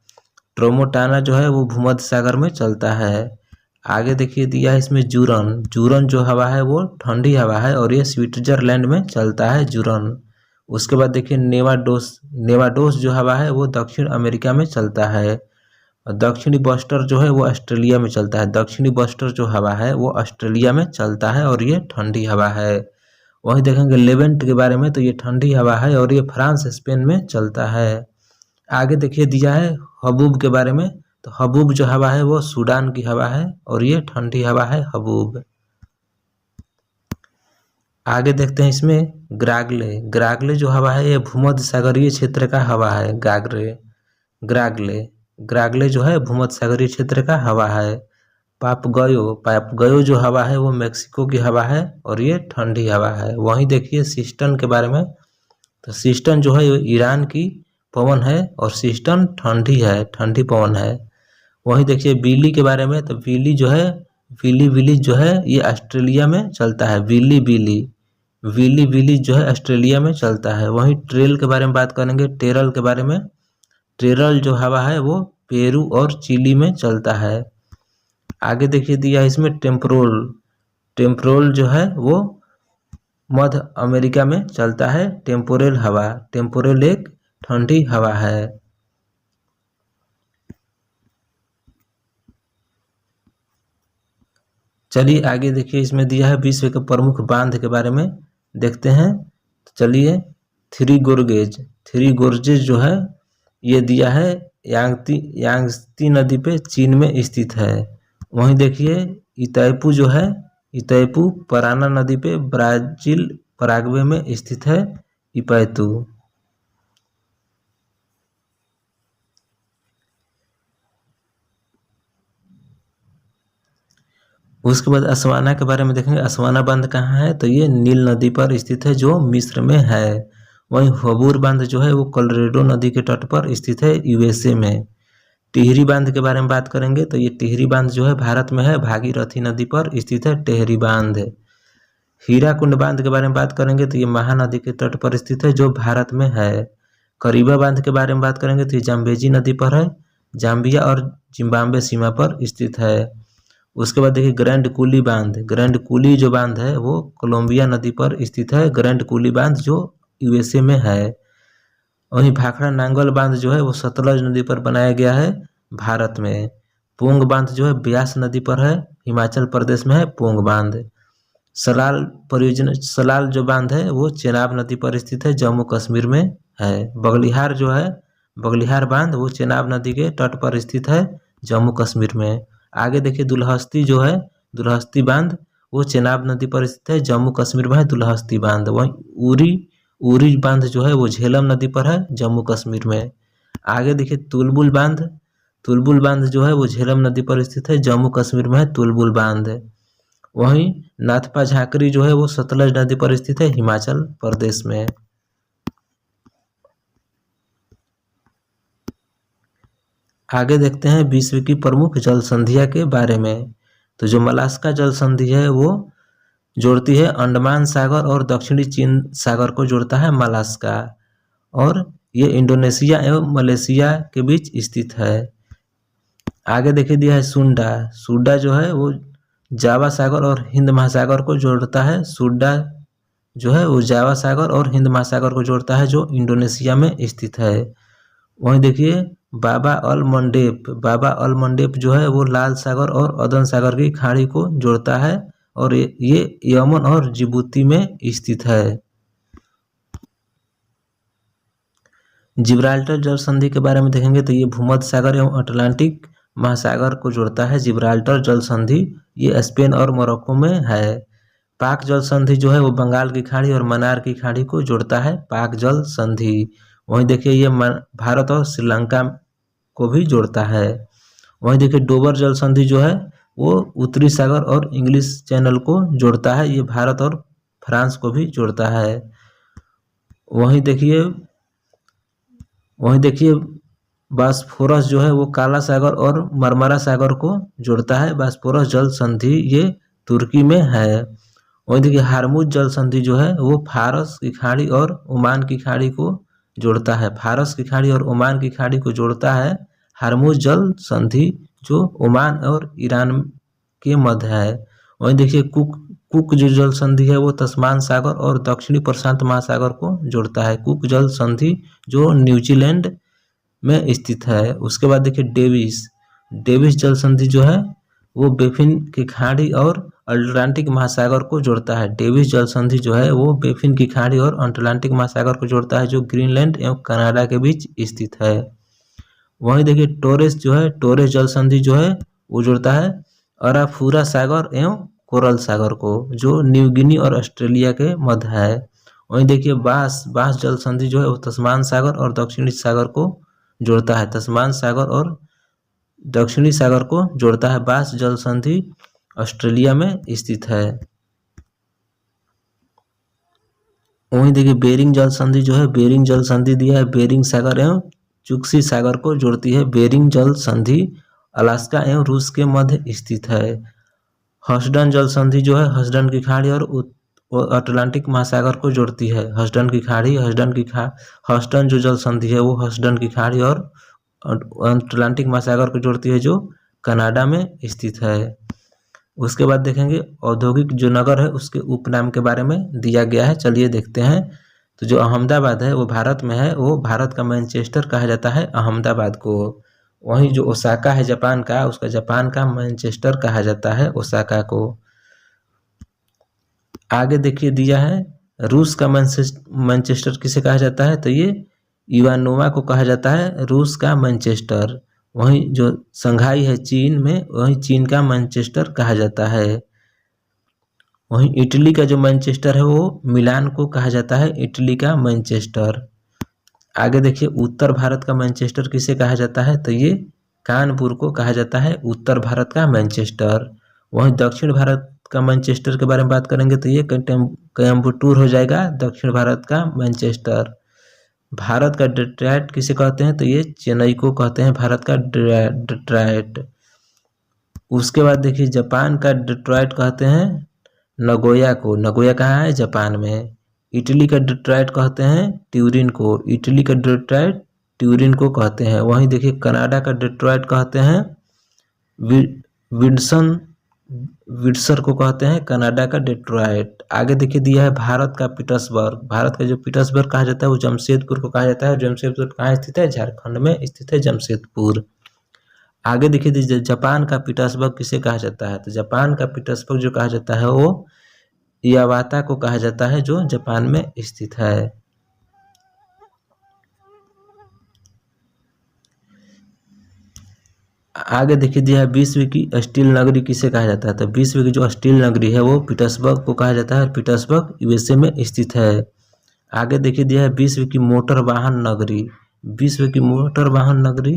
ट्रोमोटाना जो है वो भूमध्य सागर में चलता है। आगे देखिए दिया है इसमें जूरन। जूरन जो हवा है वो ठंडी हवा है और ये स्विट्जरलैंड में चलता है, जूरन। उसके बाद देखिए नेवाडोस। नेवाडोस जो हवा है वो दक्षिण अमेरिका में चलता है। दक्षिणी बस्टर जो है वो ऑस्ट्रेलिया में चलता है। दक्षिणी बस्टर जो हवा है वो ऑस्ट्रेलिया में चलता है और ये ठंडी हवा है। वहीं देखेंगे लेवेंट के बारे में तो ये ठंडी हवा है और ये फ्रांस स्पेन में चलता है। आगे देखिए दिया है हबूब के बारे में, तो हबूब जो हवा है वो सूडान की हवा है और ये ठंडी हवा है, हबूब। आगे देखते हैं इसमें ग्रागले। ग्रागले जो हवा है ये भूमध्य सागरीय क्षेत्र का हवा है, ग्रागले। ग्रागले जो है भूमध्य सागरीय क्षेत्र का हवा है। पापगयो। पापगयो जो हवा है वो मेक्सिको की हवा है और ये ठंडी हवा है। वहीं देखिए सिस्टन के बारे में, तो सिस्टन जो है ये ईरान की पवन है और सिस्टन ठंडी है, ठंडी पवन है। वहीं देखिए बिली के बारे में, तो बिली जो है, विली जो है ये ऑस्ट्रेलिया में चलता है, विली जो है ऑस्ट्रेलिया में चलता है। वहीं ट्रेल के बारे में बात करेंगे, टेरल के बारे में। टेरल जो हवा है वो पेरू और चिली में चलता है। आगे देखिए दिया है इसमें टेम्पोरल। टेम्पोरल जो है वो मध्य अमेरिका में चलता है, टेम्पोरल हवा। टेम्पोरल एक ठंडी हवा है। चलिए आगे देखिए इसमें दिया है विश्व के प्रमुख बांध के बारे में देखते हैं। चलिए थ्री गोर्जेज जो है ये दिया है यांगत्सी नदी पे चीन में स्थित है। वहीं देखिए इतैपू जो है, इतैपू पराना नदी पे ब्राजील पराग्वे में स्थित है, इपैतू। उसके बाद अस्वाना के बारे में देखेंगे। अस्वाना बांध कहाँ है, तो ये नील नदी पर स्थित है जो मिस्र में है। वहीं हबूर बांध जो है वो कोलोराडो नदी के तट पर स्थित है, यूएसए में। टिहरी बांध के बारे में बात करेंगे तो ये टिहरी बांध जो है भारत में है, भागीरथी नदी पर स्थित है टिहरी बांध। हीराकुंड बांध के बारे में बात करेंगे तो ये महानदी के तट पर स्थित है जो भारत में है। करीबा बांध के बारे में बात करेंगे तो ये जाम्बेजी नदी पर है, जाम्बिया और जिम्बाब्वे सीमा पर स्थित है। उसके बाद देखिए ग्रैंड कूली बांध। ग्रैंड कूली जो बांध है वो कोलंबिया नदी पर स्थित है, ग्रैंड कूली बांध जो यूएसए में है। वहीं भाखड़ा नांगल बांध जो है वो सतलज नदी पर बनाया गया है, भारत में। पोंग बांध जो है ब्यास नदी पर है, हिमाचल प्रदेश में है पोंग बांध। सलाल परियोजना, सलाल जो बांध है वो चेनाब नदी पर स्थित है, जम्मू कश्मीर में है। बगलिहार जो है, बगलिहार बांध वो चेनाब नदी के तट पर स्थित है, जम्मू कश्मीर में। आगे देखिए दुलहस्ती जो है, दुलहस्ती बांध वो चेनाब नदी पर स्थित है, जम्मू कश्मीर में है दुलहस्ती बांध। वहीं उरी बांध जो है वो झेलम नदी पर है, जम्मू कश्मीर में। आगे देखिए तुलबुल बांध, तुलबुल बांध जो है वो झेलम नदी पर स्थित है, जम्मू कश्मीर में है तुलबुल बांध। वहीं नाथपा झाकरी जो है वो सतलज नदी पर स्थित है, हिमाचल प्रदेश में। आगे देखते हैं विश्व की प्रमुख जल संधियां के बारे में। तो जो मलास्का जल संधि है वो जोड़ती है अंडमान सागर और दक्षिणी चीन सागर को जोड़ता है मलास्का, और ये इंडोनेशिया एवं मलेशिया के बीच स्थित है। आगे देखिए दिया है सुंडा। सुंडा जो है वो जावा सागर और हिंद महासागर को जोड़ता है। सुंडा जो है वो जावा सागर और हिंद महासागर को जोड़ता है, जो इंडोनेशिया में स्थित है। वहीं देखिए बाबा अल मंडेप। बाबा अल मंडेप जो है वो लाल सागर और अदन सागर की खाड़ी को जोड़ता है, और ये यमन और जिबूती में स्थित है। जिब्राल्टर जल संधि के बारे में देखेंगे तो ये भूमध्य सागर एवं अटलांटिक महासागर को जोड़ता है, जिब्राल्टर जल संधि। ये स्पेन और मोरक्को में है। पाक जल संधि जो है वो बंगाल की खाड़ी और मन्नार की खाड़ी को जोड़ता है, पाक जल संधि। वहीं देखिए ये भारत और श्रीलंका को भी जोड़ता है। वहीं देखिए डोबर जल संधि जो है वो उत्तरी सागर और इंग्लिश चैनल को जोड़ता है, ये भारत और फ्रांस को भी जोड़ता है। वहीं देखिए बास्फोरस जो है वो काला सागर और मरमरा सागर को जोड़ता है, बास्फोरस जल संधि ये तुर्की में है। वहीं देखिए हार्मुज जल संधि जो है वो फारस की खाड़ी और ओमान की खाड़ी को जोड़ता है, फारस की खाड़ी और ओमान की खाड़ी को जोड़ता है हार्मुज जल संधि, जो ओमान और ईरान के मध्य है। वहीं देखिए कुक जो जल संधि है वो तस्मान सागर और दक्षिणी प्रशांत महासागर को जोड़ता है, कुक जल संधि जो न्यूजीलैंड में स्थित है। उसके बाद देखिए डेविस जल संधि जो है वो बेफिन की खाड़ी और अटलांटिक महासागर को जोड़ता है। डेविस जल संधि जो है वो बेफिन की खाड़ी और अटलांटिक महासागर को जोड़ता है, जो ग्रीनलैंड एवं कनाडा के बीच स्थित है। वहीं देखिए टोरेस जल संधि जो है वो जोड़ता है अराफुरा सागर एवं कोरल सागर को, जो न्यू गिनी और ऑस्ट्रेलिया के मध्य है। वहीं देखिए बांस जल संधि जो है वो तस्मान सागर और दक्षिणी सागर को जोड़ता है, तस्मान सागर और दक्षिणी सागर को जोड़ता है। बांस जल संधि ऑस्ट्रेलिया में स्थित है। वहीं देखिए बेरिंग जल संधि जो है, बेरिंग जल संधि दिया है बेरिंग सागर एवं चुक्सी सागर को जोड़ती है। बेरिंग जल संधि अलास्का एवं रूस के मध्य स्थित है। हस्डन जल संधि जो है हस्डन की खाड़ी और अटलांटिक महासागर को जोड़ती है, हस्डन की खाड़ी हस्डन जो जल संधि है वो हस्डन की खाड़ी और अटलांटिक महासागर को जोड़ती है, जो कनाडा में स्थित है। उसके बाद देखेंगे औद्योगिक जो नगर है उसके उपनाम के बारे में दिया गया है, चलिए देखते हैं। तो जो अहमदाबाद है वो भारत में है, वो भारत का मैनचेस्टर कहा जाता है अहमदाबाद को। वहीं जो ओसाका है जापान का, उसका जापान का मैनचेस्टर कहा जाता है ओसाका को। आगे देखिए दिया है रूस का मैनचेस्टर किसे कहा जाता है, तो ये इवानोवा को कहा जाता है रूस का मैनचेस्टर। वहीं जो संघाई है चीन में, वहीं चीन का मैनचेस्टर कहा जाता है। वहीं इटली का जो मैनचेस्टर है वो मिलान को कहा जाता है इटली का मैनचेस्टर। आगे देखिए उत्तर भारत का मैनचेस्टर किसे कहा जाता है, तो ये कानपुर को कहा जाता है उत्तर भारत का मैनचेस्टर। वहीं दक्षिण भारत का मैनचेस्टर के बारे में बात करेंगे तो ये कोयम्बटूर हो जाएगा दक्षिण भारत का मैनचेस्टर। भारत का डेट्रॉयट किसे कहते हैं? तो ये चेन्नई को कहते हैं भारत का डेट्रॉयट। उसके बाद देखिए जापान का डेट्रॉयट कहते हैं नगोया को। नगोया कहाँ है? जापान में। इटली का डेट्रॉयट कहते हैं ट्यूरिन को। इटली का डेट्रॉयट ट्यूरिन को कहते हैं। वहीं देखिए कनाडा का डेट्रॉयट कहते हैं विंडसन विंडसर को कहते हैं कनाडा का डेट्रॉयट। आगे देखिए दिया है भारत का पीटर्सबर्ग। भारत का जो पीटर्सबर्ग कहा जाता है वो जमशेदपुर को कहा जाता है। जमशेदपुर कहाँ स्थित है? झारखंड में स्थित है जमशेदपुर। आगे देखिए दीजिए जापान का पीटर्सबर्ग किसे कहा जाता है? तो जापान का पीटर्सबर्ग जो कहा जाता है वो इवाता को कहा जाता है जो जापान में स्थित है। आगे देखिए दिया है विश्व की स्टील नगरी किसे कहा जाता है? तो विश्व की जो स्टील नगरी है वो पीटर्सबर्ग को कहा जाता है। पीटर्सबर्ग यूएसए में स्थित है। आगे देखिए दिया है विश्व की मोटर वाहन नगरी। विश्व की मोटर वाहन नगरी।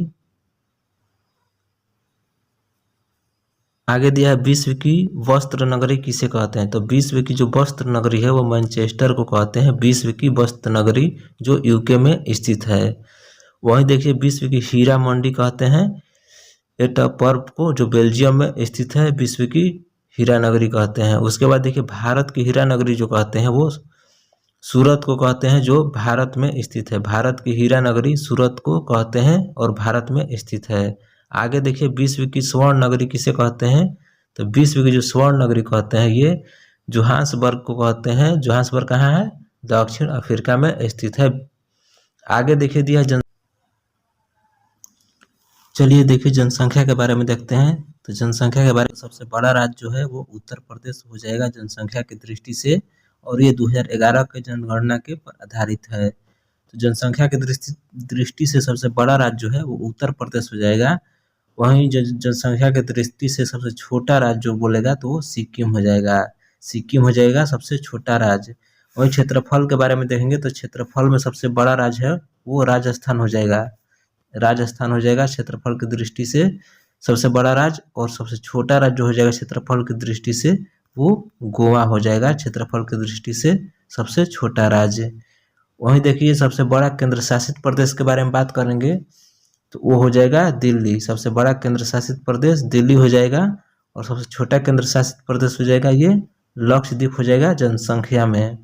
आगे दिया है विश्व की वस्त्र नगरी किसे कहते हैं? तो विश्व की जो वस्त्र नगरी है वो मैनचेस्टर को कहते हैं विश्व की वस्त्र नगरी, जो यूके में स्थित है। वहीं देखिए विश्व की हीरा मंडी कहते हैं एंटवर्प को, जो बेल्जियम में स्थित है, विश्व की हीरा नगरी कहते हैं। उसके बाद देखिए भारत की हीरा नगरी जो कहते हैं वो सूरत को कहते हैं, जो भारत में स्थित है। भारत की हीरा नगरी सूरत को कहते हैं और भारत में स्थित है। आगे देखिए विश्व की स्वर्ण नगरी किसे कहते हैं? तो विश्व की जो स्वर्ण नगरी कहते हैं ये जोहान्सबर्ग को कहते हैं। जोहान्सबर्ग कहाँ है? दक्षिण अफ्रीका में स्थित है। आगे देखिए दिया चलिए देखिए जनसंख्या के बारे में देखते हैं। तो जनसंख्या के बारे में सबसे बड़ा राज्य जो है वो उत्तर प्रदेश हो जाएगा जनसंख्या की दृष्टि से, और ये 2011 के जनगणना के पर आधारित है। तो जनसंख्या की दृष्टि से सबसे बड़ा राज्य जो है वो उत्तर प्रदेश हो जाएगा। वहीं जनसंख्या की दृष्टि से सबसे छोटा राज्य जो बोलेगा तो वो सिक्किम हो जाएगा। सिक्किम हो जाएगा सबसे छोटा राज्य। वहीं क्षेत्रफल के बारे में देखेंगे तो क्षेत्रफल में सबसे बड़ा राज्य है वो राजस्थान हो जाएगा। राजस्थान हो जाएगा क्षेत्रफल की दृष्टि से सबसे बड़ा राज्य, और सबसे छोटा राज्य जो हो जाएगा क्षेत्रफल की दृष्टि से वो गोवा हो जाएगा क्षेत्रफल की दृष्टि से सबसे छोटा राज्य। वहीं देखिए सबसे बड़ा केंद्र शासित प्रदेश के बारे में बात करेंगे तो वो हो जाएगा दिल्ली। सबसे बड़ा केंद्र शासित प्रदेश दिल्ली हो जाएगा, और सबसे छोटा केंद्र शासित प्रदेश हो जाएगा ये लक्षद्वीप हो जाएगा जनसंख्या में।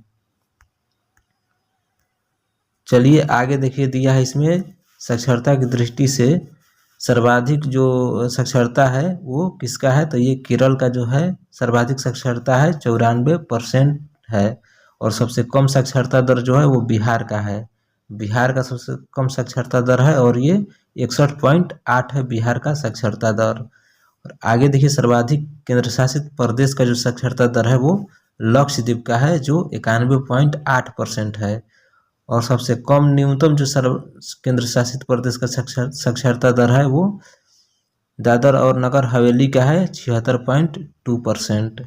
चलिए आगे देखिए दिया है इसमें साक्षरता की दृष्टि से सर्वाधिक जो साक्षरता है वो किसका है? तो ये केरल का जो है सर्वाधिक साक्षरता है 94% है, और सबसे कम साक्षरता दर जो है वो बिहार का है। बिहार का सबसे कम साक्षरता दर है और ये 61.8 है बिहार का साक्षरता दर। और आगे देखिए सर्वाधिक केंद्र शासित प्रदेश का जो साक्षरता दर है वो लक्षद्वीप का है जो 91.8% है, और सबसे कम न्यूनतम जो केंद्र शासित प्रदेश का साक्षरता दर है वो दादर और नगर हवेली का है 76.2%।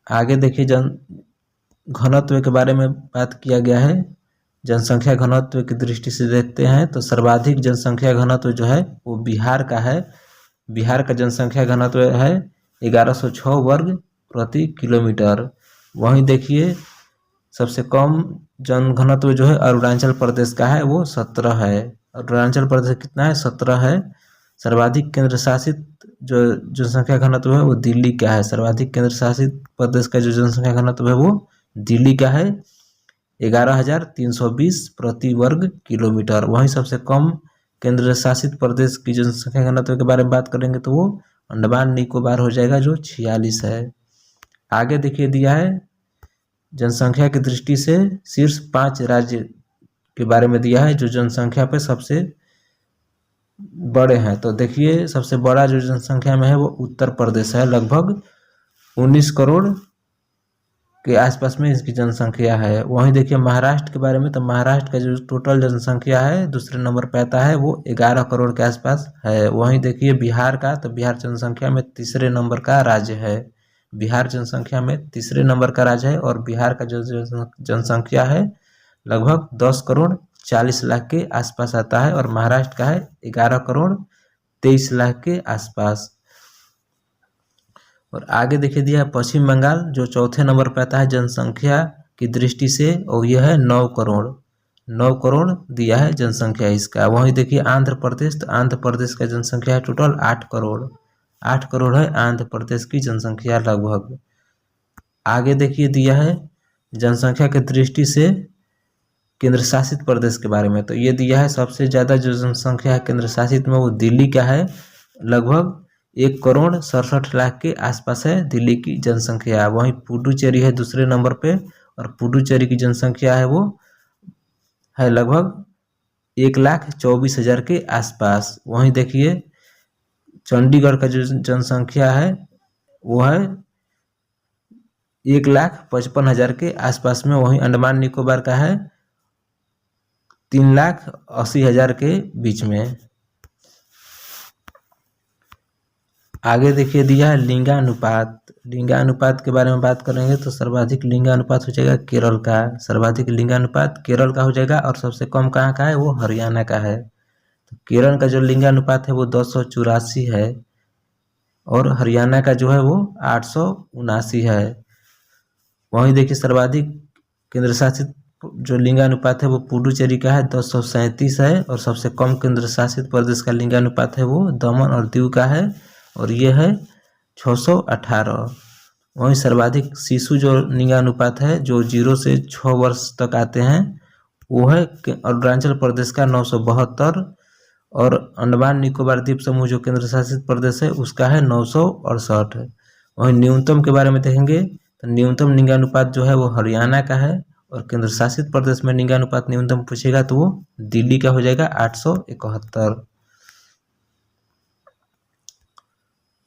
आगे देखिए घनत्व के बारे में बात किया गया है। जनसंख्या घनत्व की दृष्टि से देखते हैं तो सर्वाधिक जनसंख्या घनत्व जो है वो बिहार का है। बिहार का जनसंख्या घनत्व है 1106 वर्ग प्रति किलोमीटर। वहीं देखिए सबसे कम जनघनत्व जो है अरुणाचल प्रदेश का है वो 17 है। अरुणाचल प्रदेश कितना है? 17 है। सर्वाधिक केंद्र शासित जो जनसंख्या घनत्व है वो दिल्ली का है। सर्वाधिक केंद्र शासित प्रदेश का जो जनसंख्या घनत्व है वो दिल्ली का है 11,320 प्रति वर्ग किलोमीटर। वहीं सबसे कम केंद्र शासित प्रदेश की जनसंख्या घनत्व के बारे में बात करेंगे तो वो अंडमान निकोबार हो जाएगा जो 46 है। आगे देखिए दिया है जनसंख्या की दृष्टि से शीर्ष 5 राज्य के बारे में दिया है जो जनसंख्या पे सबसे बड़े हैं। तो देखिए सबसे बड़ा जो जनसंख्या में है वो उत्तर प्रदेश है, लगभग 19 करोड़ के आसपास में इसकी जनसंख्या है। वहीं देखिए महाराष्ट्र के बारे में, तो महाराष्ट्र का जो टोटल जनसंख्या है दूसरे नंबर पे आता है वो 11 करोड़ के आसपास है। वहीं देखिए बिहार का, तो बिहार जनसंख्या में तीसरे नंबर का राज्य है। बिहार जनसंख्या में तीसरे नंबर का राज्य है, और बिहार का जो जनसंख्या है लगभग 10 करोड़ 40 लाख के आसपास आता है, और महाराष्ट्र का है 11 करोड़ 23 लाख के आसपास। और आगे देखिए दिया है पश्चिम बंगाल जो चौथे नंबर पर आता है जनसंख्या की दृष्टि से, और यह है 9 करोड़ 9 करोड़ दिया है जनसंख्या इसका। वहीं देखिए आंध्र प्रदेश, तो आंध्र प्रदेश का जनसंख्या है टोटल 8 करोड़, 8 करोड़ है आंध्र प्रदेश की जनसंख्या लगभग। आगे देखिए दिया है जनसंख्या की दृष्टि से केंद्र शासित प्रदेश के बारे में, तो ये दिया है सबसे ज़्यादा जो जनसंख्या है केंद्र शासित में वो दिल्ली का है, लगभग 1,67,00,000 के आसपास है दिल्ली की जनसंख्या। वहीं पुडुचेरी है दूसरे नंबर पे, और पुडुचेरी की जनसंख्या है वो है लगभग 1,24,000 के आसपास। वहीं देखिए चंडीगढ़ का जो जनसंख्या है वो है 1,55,000 के आसपास में। वहीं अंडमान निकोबार का है 3,80,000 के बीच में। आगे देखिए दिया है लिंगानुपात। लिंगानुपात के बारे में बात करेंगे तो सर्वाधिक लिंगानुपात हो जाएगा केरल का, सर्वाधिक लिंगानुपात केरल का हो जाएगा, और सबसे कम कहाँ का है वो हरियाणा का है। तो केरल का जो लिंगानुपात है वो 284 है, और हरियाणा का जो है वो 879 है। वहीं देखिए सर्वाधिक केंद्र शासित जो लिंगानुपात है वो पुडुचेरी का है 237 है, और सबसे कम केंद्र शासित प्रदेश का लिंगानुपात है वो दमन और दीव का है, और ये है 618। वहीं सर्वाधिक शिशु जो लिंगानुपात है जो 0 से 6 वर्ष तक आते हैं वो है अरुणाचल प्रदेश का 972, और अंडमान निकोबार द्वीप समूह जो केंद्र शासित प्रदेश है उसका है 968। वहीं न्यूनतम के बारे में देखेंगे तो न्यूनतम लिंगानुपात जो है वो हरियाणा का है, और केंद्र शासित प्रदेश में लिंगानुपात न्यूनतम पूछेगा तो वो दिल्ली का हो जाएगा 871।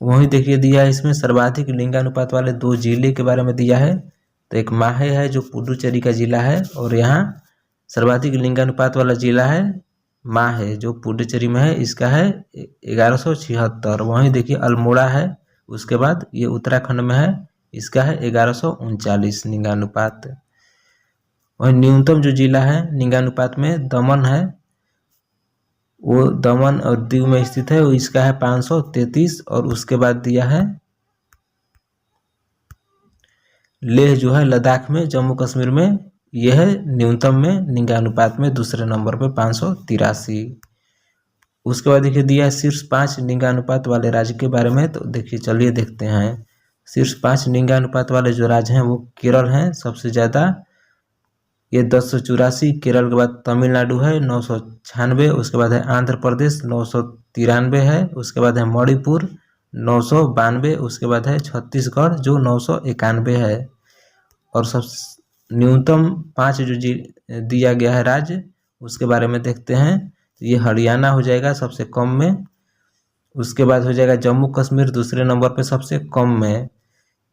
वहीं देखिए दिया है इसमें सर्वाधिक लिंगानुपात वाले 2 जिले के बारे में दिया है। तो एक माहे है जो पुडुचेरी का जिला है, और यहाँ सर्वाधिक लिंगानुपात वाला जिला है माहे जो पुडुचेरी में है, इसका है 1176। वहीं देखिए अल्मोड़ा है उसके बाद ये उत्तराखंड में है, इसका है 1139 लिंगानुपात। वहीं न्यूनतम जो जिला है लिंगानुपात में दमन है, वो दमन और दीव में स्थित है, वो इसका है 533। और उसके बाद दिया है लेह जो है लद्दाख में जम्मू कश्मीर में, यह है न्यूनतम में लिंगानुपात में दूसरे नंबर पे 583। उसके बाद देखिए दिया है शीर्ष 5 लिंगानुपात वाले राज्य के बारे में। तो देखिए चलिए देखते हैं शीर्ष 5 लिंगानुपात वाले जो राज्य हैं वो केरल हैं सबसे ज़्यादा, ये 1084। केरल के बाद तमिलनाडु है 996, उसके बाद है आंध्र प्रदेश 993 है, उसके बाद है मणिपुर 992, उसके बाद है छत्तीसगढ़ जो 991 है। और सब न्यूनतम 5 जो दिया गया है राज्य उसके बारे में देखते हैं, तो ये हरियाणा हो जाएगा सबसे कम में, उसके बाद हो जाएगा जम्मू कश्मीर दूसरे नंबर पे सबसे कम में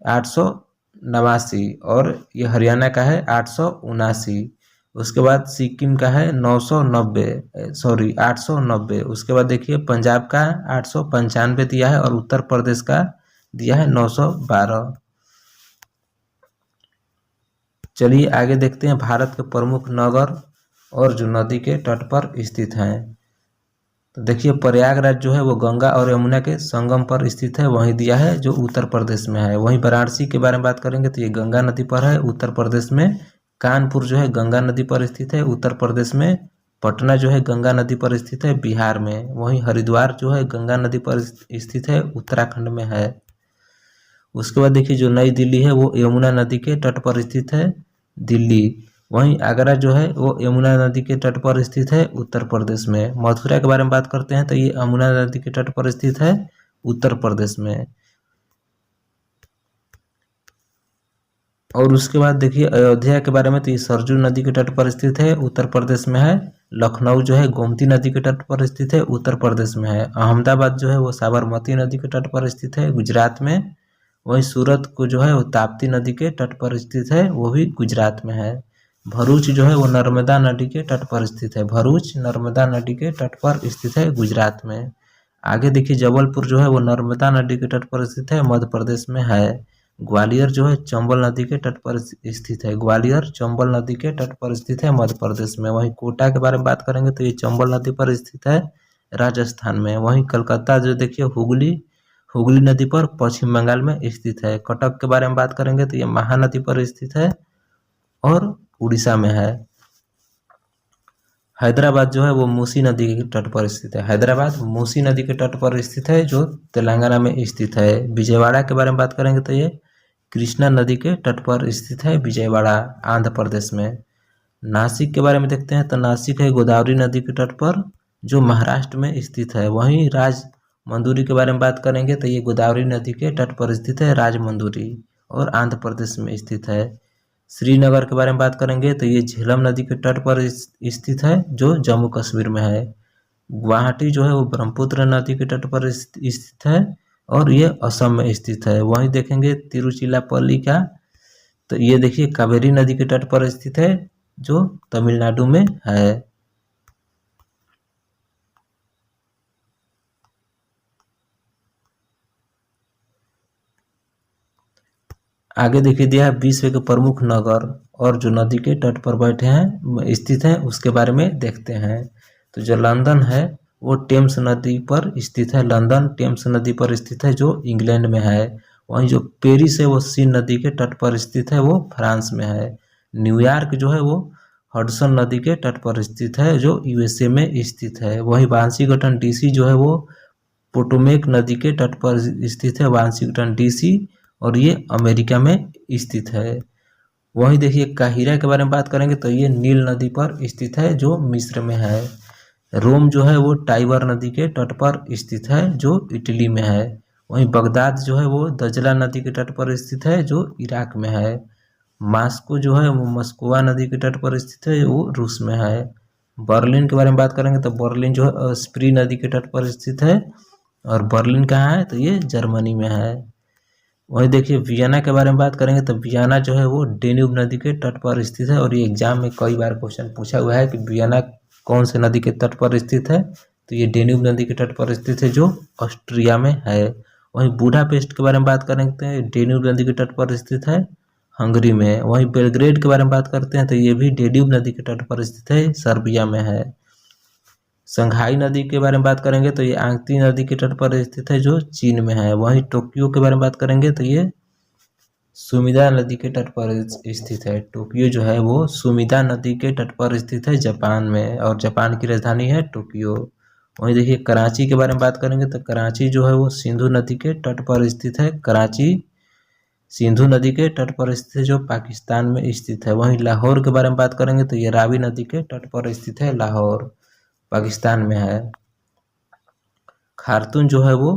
889, और ये हरियाणा का है 879। उसके बाद सिक्किम का है 890। उसके बाद देखिए पंजाब का 895 दिया है, और उत्तर प्रदेश का दिया है 912। चलिए आगे देखते हैं भारत के प्रमुख नगर और जो नदी के तट पर स्थित हैं। तो देखिए प्रयागराज जो है वो गंगा और यमुना के संगम पर स्थित है, वहीं दिया है जो उत्तर प्रदेश में है। वहीं वाराणसी के बारे में बात करेंगे तो ये गंगा नदी पर है उत्तर प्रदेश में। कानपुर जो है गंगा नदी पर स्थित है उत्तर प्रदेश में। पटना जो है गंगा नदी पर स्थित है बिहार में। वहीं हरिद्वार जो है गंगा नदी पर स्थित है उत्तराखंड में है। उसके बाद देखिए जो नई दिल्ली है वो यमुना नदी के तट पर स्थित है दिल्ली। वहीं आगरा जो है वो यमुना नदी के तट पर स्थित है उत्तर प्रदेश में। मथुरा के बारे में बात करते हैं तो ये यमुना नदी के तट पर स्थित है उत्तर प्रदेश में। और उसके बाद देखिए अयोध्या के बारे में, तो ये सरजू नदी के तट पर स्थित है उत्तर प्रदेश में है। लखनऊ जो है गोमती नदी के तट पर स्थित है उत्तर प्रदेश में है। अहमदाबाद जो है वो साबरमती नदी के तट पर स्थित है गुजरात में। वहीं सूरत को जो है वो ताप्ती नदी के तट पर स्थित है, वो भी गुजरात में है। भरूच जो है वो नर्मदा नदी के तट पर स्थित है। भरूच नर्मदा नदी के तट पर स्थित है गुजरात में। आगे देखिए जबलपुर जो है वो नर्मदा नदी के तट पर स्थित है मध्य प्रदेश में है। ग्वालियर जो है चंबल नदी के तट पर स्थित है। ग्वालियर चंबल नदी के तट पर स्थित है मध्य प्रदेश में। वहीं कोटा के बारे में बात करेंगे तो ये चंबल नदी पर स्थित है राजस्थान में। वहीं कलकत्ता जो देखिए हुगली नदी पर पश्चिम बंगाल में स्थित है। कटक के बारे में बात करेंगे तो ये महानदी पर स्थित है और उड़ीसा में है। हैदराबाद जो है वो मूसी नदी के तट पर स्थित है। हैदराबाद मूसी नदी के तट पर स्थित है, जो तेलंगाना में स्थित है। विजयवाड़ा के बारे में बात करेंगे तो ये कृष्णा नदी के तट पर स्थित है, विजयवाड़ा आंध्र प्रदेश में। नासिक के बारे में देखते हैं तो नासिक है गोदावरी नदी के तट पर, जो महाराष्ट्र में स्थित है। वहीं राजमंदुरी के बारे में बात करेंगे तो ये गोदावरी नदी के तट पर स्थित है, राजमंदुरी, और आंध्र प्रदेश में स्थित है। श्रीनगर के बारे में बात करेंगे तो ये झेलम नदी के तट पर स्थित है, जो जम्मू कश्मीर में है। गुवाहाटी जो है वो ब्रह्मपुत्र नदी के तट पर स्थित है और ये असम में स्थित है। वहीं देखेंगे तिरुचिरापल्ली का, तो ये देखिए कावेरी नदी के तट पर स्थित है, जो तमिलनाडु में है। आगे देखिए दिया है विश्व के प्रमुख नगर और जो नदी के तट पर बैठे हैं स्थित हैं, उसके बारे में देखते हैं। तो जो लंदन है वो टेम्स नदी पर स्थित है। लंदन टेम्स नदी पर स्थित है, जो इंग्लैंड में है। वहीं जो पेरिस है वो सीन नदी के तट पर स्थित है, वो फ्रांस में है। न्यूयॉर्क जो है वो हडसन नदी के तट पर स्थित है, जो यूएसए में स्थित है। वहीं वाशिंगटन डीसी जो है वो पोटोमेक नदी के तट पर स्थित है, वाशिंगटन डीसी, और ये अमेरिका में स्थित है। वहीं देखिए काहिरा के बारे में बात करेंगे तो ये नील नदी पर स्थित है, जो मिस्र में है। रोम जो है वो टाइबर नदी के तट पर स्थित है, जो इटली में है। वहीं बगदाद जो है वो दजला नदी के तट पर स्थित है, जो इराक में है। मास्को जो है वो मस्कोवा नदी के तट पर स्थित है, वो रूस में है। बर्लिन के बारे में बात करेंगे तो बर्लिन जो है स्प्री नदी के तट पर स्थित है, और बर्लिन कहाँ है तो ये जर्मनी में है। वही देखिए वियना के बारे में बात करेंगे तो वियना जो है वो डेन्यूब नदी के तट पर स्थित है, और ये एग्जाम में कई बार क्वेश्चन पूछा हुआ है कि वियना कौन से नदी के तट पर स्थित है, तो ये डेन्यूब नदी के तट पर स्थित है, जो ऑस्ट्रिया में है। वहीं बुडापेस्ट के बारे में बात करेंगे तो डेन्यूब नदी के तट पर स्थित है, हंगरी में। वहीं बेलग्रेड के बारे में बात करते हैं तो ये भी डेन्यूब नदी के तट पर स्थित है, सर्बिया में है। संघाई नदी के बारे में बात करेंगे तो ये आंगती नदी के तट पर स्थित है, जो चीन में है। वहीं टोक्यो के बारे में बात करेंगे तो ये सुमिदा नदी के तट पर स्थित है। टोक्यो जो है वो सुमिदा नदी के तट पर स्थित है, जापान में, और जापान की राजधानी है टोक्यो। वहीं देखिए कराची के बारे में बात करेंगे तो कराची जो है वो सिंधु नदी के तट पर स्थित है। कराची सिंधु नदी के तट पर स्थित है, जो पाकिस्तान में स्थित है। वहीं लाहौर के बारे में बात करेंगे तो ये रावी नदी के तट पर स्थित है, लाहौर पाकिस्तान में है। खार्तूम जो है वो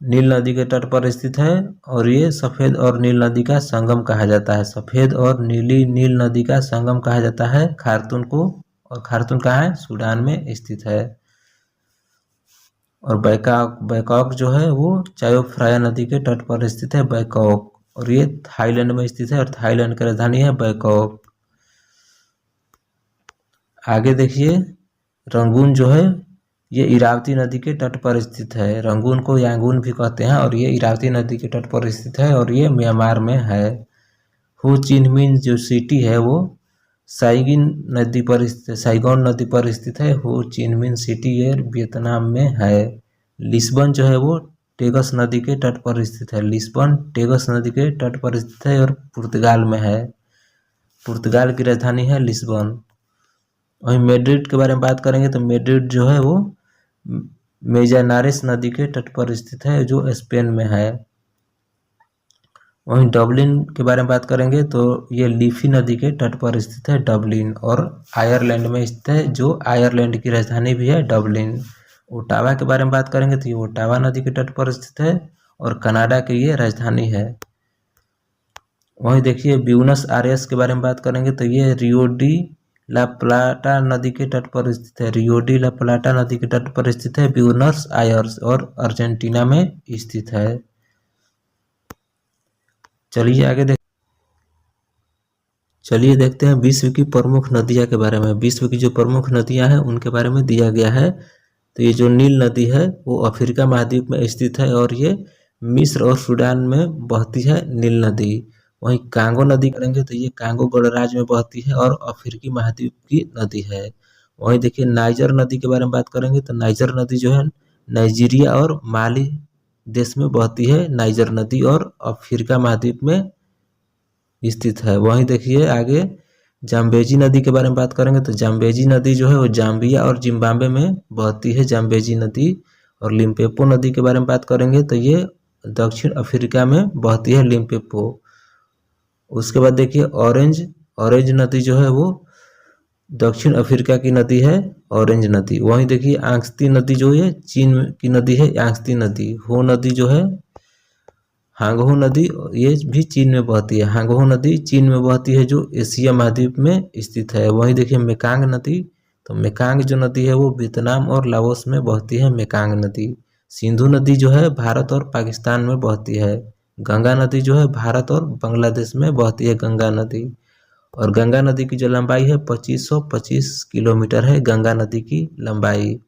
नील नदी के तट पर स्थित है, और ये सफ़ेद और नील नदी का संगम कहा जाता है। सफ़ेद और नीली नील नदी का संगम कहा जाता है खार्तूम को, और खार्तूम कहाँ है, सूडान में स्थित है। और बैकॉक जो है वो चायोक फ्राया नदी के तट पर स्थित है, बैकॉक, और ये थाईलैंड में स्थित है, और थाईलैंड की राजधानी है बैकॉक। आगे देखिए रंगून जो है ये इरावती नदी के तट पर स्थित है। रंगून को यांगून भी कहते हैं, और ये इरावती नदी के तट पर स्थित है, और ये म्यांमार में है। हो चिन मिन जो सिटी है वो साइगोन नदी पर स्थित है। हो चिन मिन सिटी ये वियतनाम में है। लिस्बन जो है वो टेगस नदी के तट पर स्थित है। लिस्बन टेगस नदी के तट पर स्थित है, और पुर्तगाल में है। पुर्तगाल की राजधानी है लिस्बन। वहीं मैड्रिड के बारे में बात करेंगे तो मैड्रिड जो है वो मेजानारेस नदी के तट पर स्थित है, जो स्पेन में है। वहीं डबलिन के बारे में बात करेंगे तो ये लीफी नदी के तट पर स्थित है, डबलिन, और आयरलैंड में स्थित है, जो आयरलैंड की राजधानी भी है डबलिन। ओटावा के बारे में बात करेंगे तो ये ओटावा नदी के तट पर स्थित है, और कनाडा की ये राजधानी है। वहीं देखिए ब्यूनस आयर्स के बारे में बात करेंगे तो ये रियो डी ला प्लाटा नदी के तट पर स्थित है। रियो डी ला प्लाटा नदी के तट पर स्थित है ब्यूनस आयर्स, और अर्जेंटीना में स्थित है। चलिए देखते हैं विश्व की प्रमुख नदियाँ के बारे में। विश्व की जो प्रमुख नदियाँ हैं उनके बारे में दिया गया है। तो ये जो नील नदी है वो अफ्रीका महाद्वीप में स्थित है, और ये मिस्र और सूडान में बहती है नील नदी। वहीं कांगो नदी करेंगे तो ये कांगो गणराज्य में बहती है, और अफ्रीकी महाद्वीप की नदी है। वहीं देखिए नाइजर नदी के बारे में बात करेंगे तो नाइजर नदी जो है नाइजीरिया और माली देश में बहती है नाइजर नदी, और अफ्रीका महाद्वीप में स्थित है। वहीं देखिए आगे जाम्बेजी नदी के बारे में बात करेंगे तो जाम्बेजी नदी जो है वो जाम्बिया और जिम्बाब्वे में बहती है जाम्बेजी नदी। और लिम्पोपो नदी के बारे में बात करेंगे तो ये दक्षिण अफ्रीका में बहती है लिम्पोपो। उसके बाद देखिए ऑरेंज नदी जो है वो दक्षिण अफ्रीका की नदी है ऑरेंज नदी। वहीं देखिए यांग्त्से नदी जो है चीन की नदी है यांग्त्से नदी। हो नदी जो है हांगहो नदी ये भी चीन में बहती है। हांगहो नदी चीन में बहती है जो एशिया महाद्वीप में स्थित है। वहीं देखिए मेकांग नदी, तो मेकांग जो नदी है वो वियतनाम और लाओस में बहती है मेकांग नदी। सिंधु नदी जो है भारत और पाकिस्तान में बहती है। गंगा नदी जो है भारत और बांग्लादेश में बहती है गंगा नदी। और गंगा नदी की जो लंबाई है 2525 किलोमीटर है गंगा नदी की लंबाई।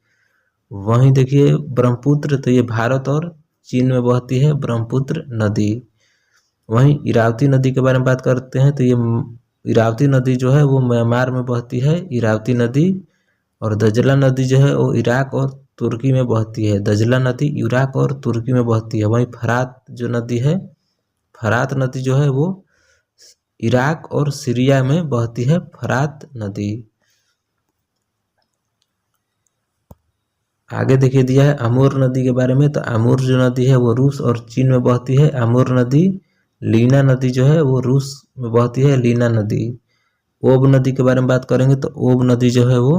वहीं देखिए ब्रह्मपुत्र, तो ये भारत और चीन में बहती है ब्रह्मपुत्र नदी। वहीं इरावती नदी के बारे में बात करते हैं तो ये इरावती नदी जो है वो म्यांमार में बहती है इरावती नदी। और दजला नदी जो है वो इराक और तुर्की में बहती है। दजला नदी इराक और तुर्की में बहती है। वहीं फरात जो नदी है, फरात नदी जो है वो इराक और सीरिया में बहती है फरात नदी। आगे देखिए दिया है अमूर नदी के बारे में, तो अमूर जो नदी है वो रूस और चीन में बहती है अमूर नदी। लीना नदी जो है वो रूस में बहती है लीना नदी। ओब नदी के बारे में बात करेंगे तो ओब नदी जो है वो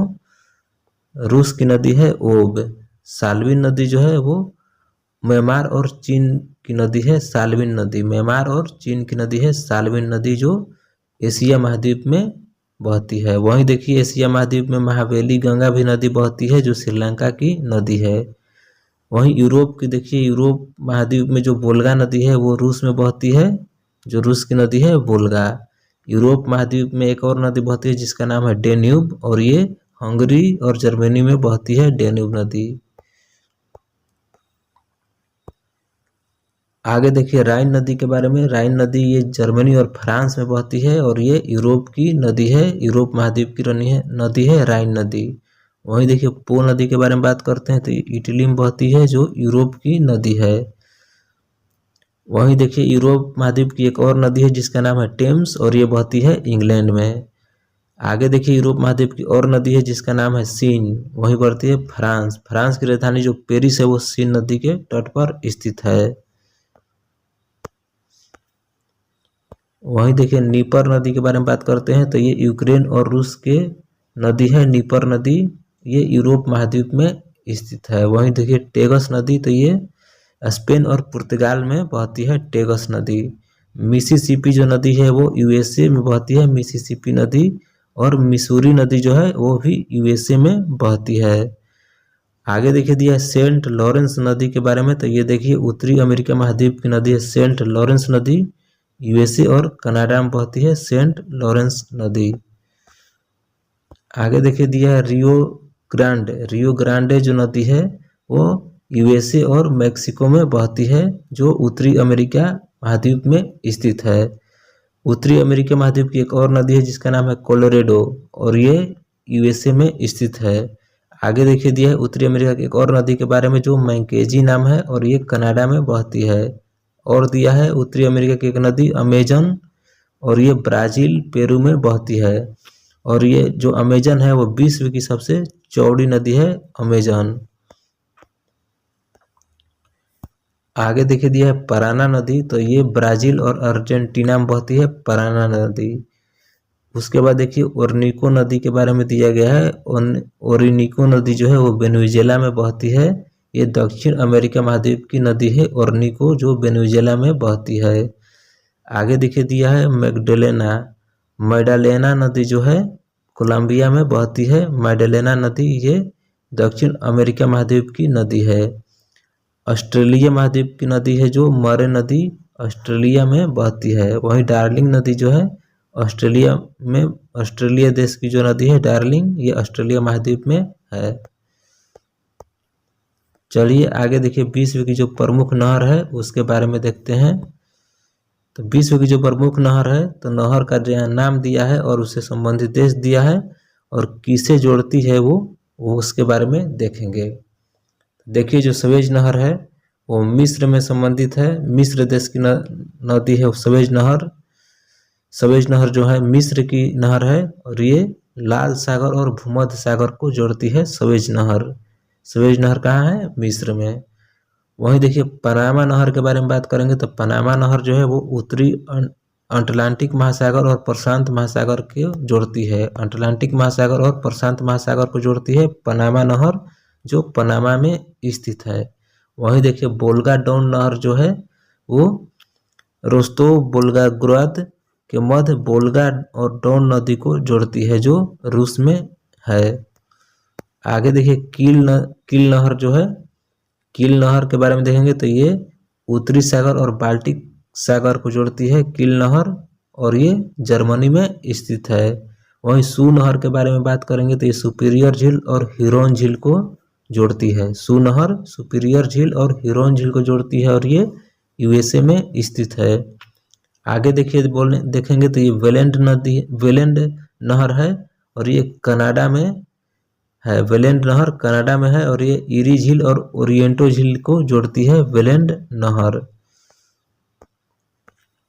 रूस की नदी है ओब। साल्विन नदी जो है वो म्यांमार और चीन की नदी है साल्विन नदी। म्यांमार और चीन की नदी है साल्विन नदी जो एशिया महाद्वीप में बहती है। वहीं देखिए एशिया महाद्वीप में महावेली गंगा भी नदी बहती है जो श्रीलंका की नदी है। वहीं यूरोप की देखिए यूरोप महाद्वीप में जो वोल्गा नदी है वो रूस में बहती है जो रूस की नदी है वोल्गा। यूरोप महाद्वीप में एक और नदी बहती है जिसका नाम है डेन्यूब और ये हंगरी और जर्मनी में बहती है डेन्यूब नदी। आगे देखिए राइन नदी के बारे में। राइन नदी ये जर्मनी और फ्रांस में बहती है और ये यूरोप की नदी है यूरोप महाद्वीप की नदी है राइन नदी। वहीं देखिए पो नदी के बारे में बात करते हैं तो इटली में बहती है जो यूरोप की नदी है। वहीं देखिए यूरोप महाद्वीप की एक और नदी है जिसका नाम है टेम्स और ये बहती है इंग्लैंड में। आगे देखिए यूरोप महाद्वीप की और नदी है जिसका नाम है सीन, वहीं बढ़ती है फ्रांस। फ्रांस की राजधानी जो पेरिस है वो सीन नदी के तट पर स्थित है। वहीं देखिए नीपर नदी के बारे में बात करते हैं तो ये यूक्रेन और रूस के नदी है नीपर नदी, ये यूरोप महाद्वीप में स्थित है। वहीं देखिए टेगस नदी, तो ये स्पेन और पुर्तगाल में बहती है टेगस नदी। मिसिसिपी जो नदी है वो यूएसए में बहती है मिसिसिपी नदी। और मिसूरी नदी जो है वो भी यूएसए में बहती है। आगे देखिए दिया है सेंट लॉरेंस नदी के बारे में, तो ये देखिए उत्तरी अमेरिका महाद्वीप की नदी है सेंट लॉरेंस नदी। यूएसए और कनाडा में बहती है सेंट लॉरेंस नदी। आगे देखिए दिया है रियो ग्रांडे जो नदी है वो यूएसए और मैक्सिको में बहती है जो उत्तरी अमेरिका महाद्वीप में स्थित है। उत्तरी अमेरिका महाद्वीप की एक और नदी है जिसका नाम है कोलोरेडो और ये यूएसए में स्थित है। आगे देखिए दिया है उत्तरी अमेरिका की एक और नदी के बारे में जो मैकेंजी नाम है और ये कनाडा में बहती है। और दिया है उत्तरी अमेरिका की एक नदी अमेजन और ये ब्राजील पेरू में बहती है। और ये जो अमेजन है वो विश्व की सबसे चौड़ी नदी है अमेजन। आगे देखिए दिया है पराना नदी, तो ये ब्राजील और अर्जेंटीना में बहती है पराना नदी। उसके बाद देखिए ओरनिको नदी के बारे में दिया गया है। ओरिनिको नदी जो है वो वेनेजुएला में बहती है। ये दक्षिण अमेरिका महाद्वीप की नदी है ओरनिको जो वेनेजुएला में बहती है। आगे देखिए दिया है मैडालेना नदी जो है कोलंबिया में बहती है। मैडालेना नदी ये दक्षिण अमेरिका महाद्वीप की नदी है। ऑस्ट्रेलिया महाद्वीप की नदी है जो मरे नदी ऑस्ट्रेलिया में बहती है। वहीं डार्लिंग नदी जो है ऑस्ट्रेलिया देश की जो नदी है डार्लिंग ये ऑस्ट्रेलिया महाद्वीप में है। चलिए आगे देखिए विश्व की जो प्रमुख नहर है उसके बारे में देखते हैं। तो विश्व की जो प्रमुख नहर है तो नहर का जो नाम दिया है और उससे संबंधित देश दिया है और किसे जोड़ती है वो उसके बारे में देखेंगे। देखिए जो सवेज नहर है वो मिस्र में संबंधित है। मिस्र देश की नदी है सवेज नहर। सवेज नहर जो है मिस्र की नहर है और ये लाल सागर और भूमध्य सागर को जोड़ती है सवेज नहर। सवेज नहर कहाँ है? मिस्र में। वहीं देखिए पनामा नहर के बारे में बात करेंगे तो पनामा नहर जो है वो उत्तरी अटलांटिक महासागर और प्रशांत महासागर को जोड़ती है। अटलांटिक महासागर और प्रशांत महासागर को जोड़ती है पनामा नहर, जो पनामा में स्थित है। वहीं देखिए वोल्गा डॉन नहर जो है वो रोस्तोव वोल्गाग्राद के मध्य वोल्गा और डॉन नदी को जोड़ती है, जो रूस में है। आगे देखिए कील नहर जो है, कील नहर के बारे में देखेंगे तो ये उत्तरी सागर और बाल्टिक सागर को जोड़ती है कील नहर, और ये जर्मनी में स्थित है। वहीं सू नहर के बारे में बात करेंगे तो ये सुपीरियर झील और हिरोन झील को जोड़ती है। सू नहर सुपीरियर झील और हिरोन झील को जोड़ती है और ये यूएसए में स्थित है। आगे देखिए देखेंगे तो ये वेलेंड नहर है और ये कनाडा में है। वेलेंड नहर कनाडा में है और ये इरी झील और ओरिएंटो झील को जोड़ती है वेलेंड नहर।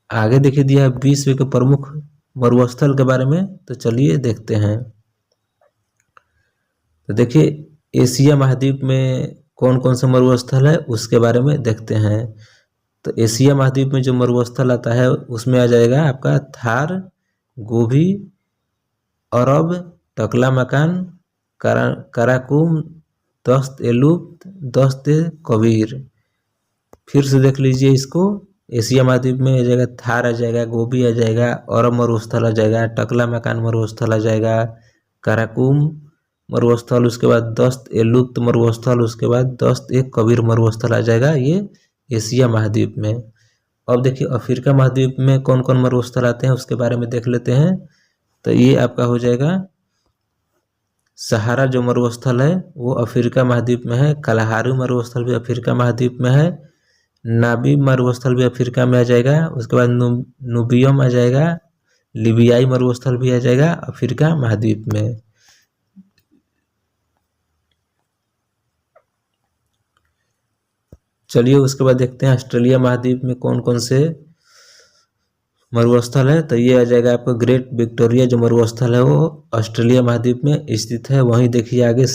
आगे देखिए दिया है विश्व के प्रमुख मरुस्थल के बारे में, तो चलिए देखते हैं। तो देखिए एशिया महाद्वीप में कौन कौन से मरुस्थल है उसके बारे में देखते हैं। तो एशिया महाद्वीप में जो मरुस्थल आता है उसमें आ जाएगा आपका थार, गोभी, अरब, टकलामकान, काराकुम, दस्त एलुप, दस्त कबीर। फिर से देख लीजिए इसको, एशिया महाद्वीप में आ जाएगा थार आ जाएगा, गोभी आ जाएगा, अरब मरुस्थल आ जाएगा, टकलामकान मरुस्थल आ जाएगा, काराकुम मरुस्थल, उसके बाद दस्त एलुप्त मरुस्थल, उसके बाद दस्त एक कबीर मरुस्थल आ जाएगा, ये एशिया महाद्वीप में। अब देखिए अफ्रीका महाद्वीप में कौन कौन मरुस्थल आते हैं उसके बारे में देख लेते हैं। तो ये आपका हो जाएगा सहारा जो मरुस्थल है वो अफ्रीका महाद्वीप में है, कलाहारू मरुस्थल भी अफ्रीका महाद्वीप में है, नाबी मरुस्थल भी अफ्रीका में आ जाएगा, उसके बाद नुबियम आ जाएगा, लीबियाई मरुस्थल भी आ जाएगा अफ्रीका महाद्वीप में। चलिए उसके बाद देखते हैं ऑस्ट्रेलिया महाद्वीप में कौन कौन से मरुस्थल है। तो ये आ जाएगा आपका ग्रेट विक्टोरिया जो मरुस्थल है वो ऑस्ट्रेलिया महाद्वीप में स्थित है। वहीं देखिए आगे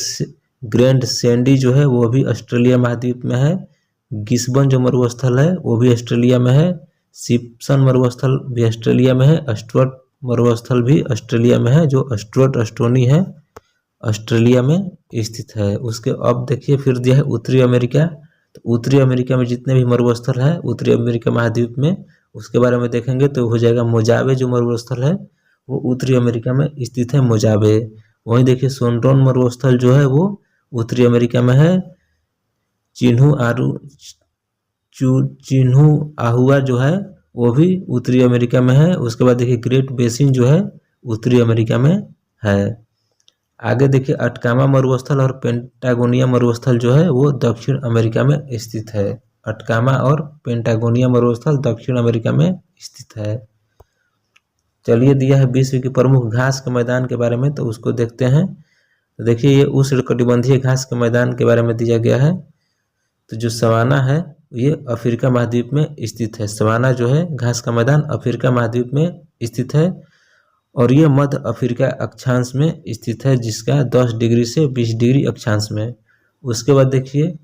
ग्रैंड सैंडी जो है वो भी ऑस्ट्रेलिया महाद्वीप में है। गिस्बन जो मरुस्थल है वो भी ऑस्ट्रेलिया में है। सिप्सन मरुस्थल भी ऑस्ट्रेलिया में है। स्टुअर्ट मरुस्थल भी ऑस्ट्रेलिया में है, जो स्टुअर्ट एस्टोनी है ऑस्ट्रेलिया में स्थित है। उसके अब देखिए फिर दिया है उत्तरी अमेरिका। तो उत्तरी अमेरिका में जितने भी मरुस्थल है उत्तरी अमेरिका महाद्वीप में उसके बारे में देखेंगे तो हो जाएगा मोजावे जो मरुस्थल है वो उत्तरी अमेरिका में स्थित है, मोजावे। वहीं देखिए सोनटोन मरुस्थल जो है वो उत्तरी अमेरिका में है। चिन्हू आहुआ जो है वो भी उत्तरी अमेरिका में है। उसके बाद देखिए ग्रेट बेसिन जो है उत्तरी अमेरिका में है। आगे देखिए अटकामा मरुस्थल और पेंटागोनिया मरुस्थल जो है वो दक्षिण अमेरिका में स्थित है। अटकामा और पेंटागोनिया मरुस्थल दक्षिण अमेरिका में स्थित है। चलिए दिया है विश्व की प्रमुख घास के मैदान के बारे में, तो उसको देखते हैं। तो देखिए ये उष्णकटिबंधीय घास के मैदान के बारे में दिया गया है। तो जो सवाना है ये अफ्रीका महाद्वीप में स्थित है। सवाना जो है घास का मैदान अफ्रीका महाद्वीप में स्थित है और ये मध्य अफ्रीका अक्षांश में स्थित है, जिसका 10 डिग्री से 20 डिग्री अक्षांश में। उसके बाद देखिए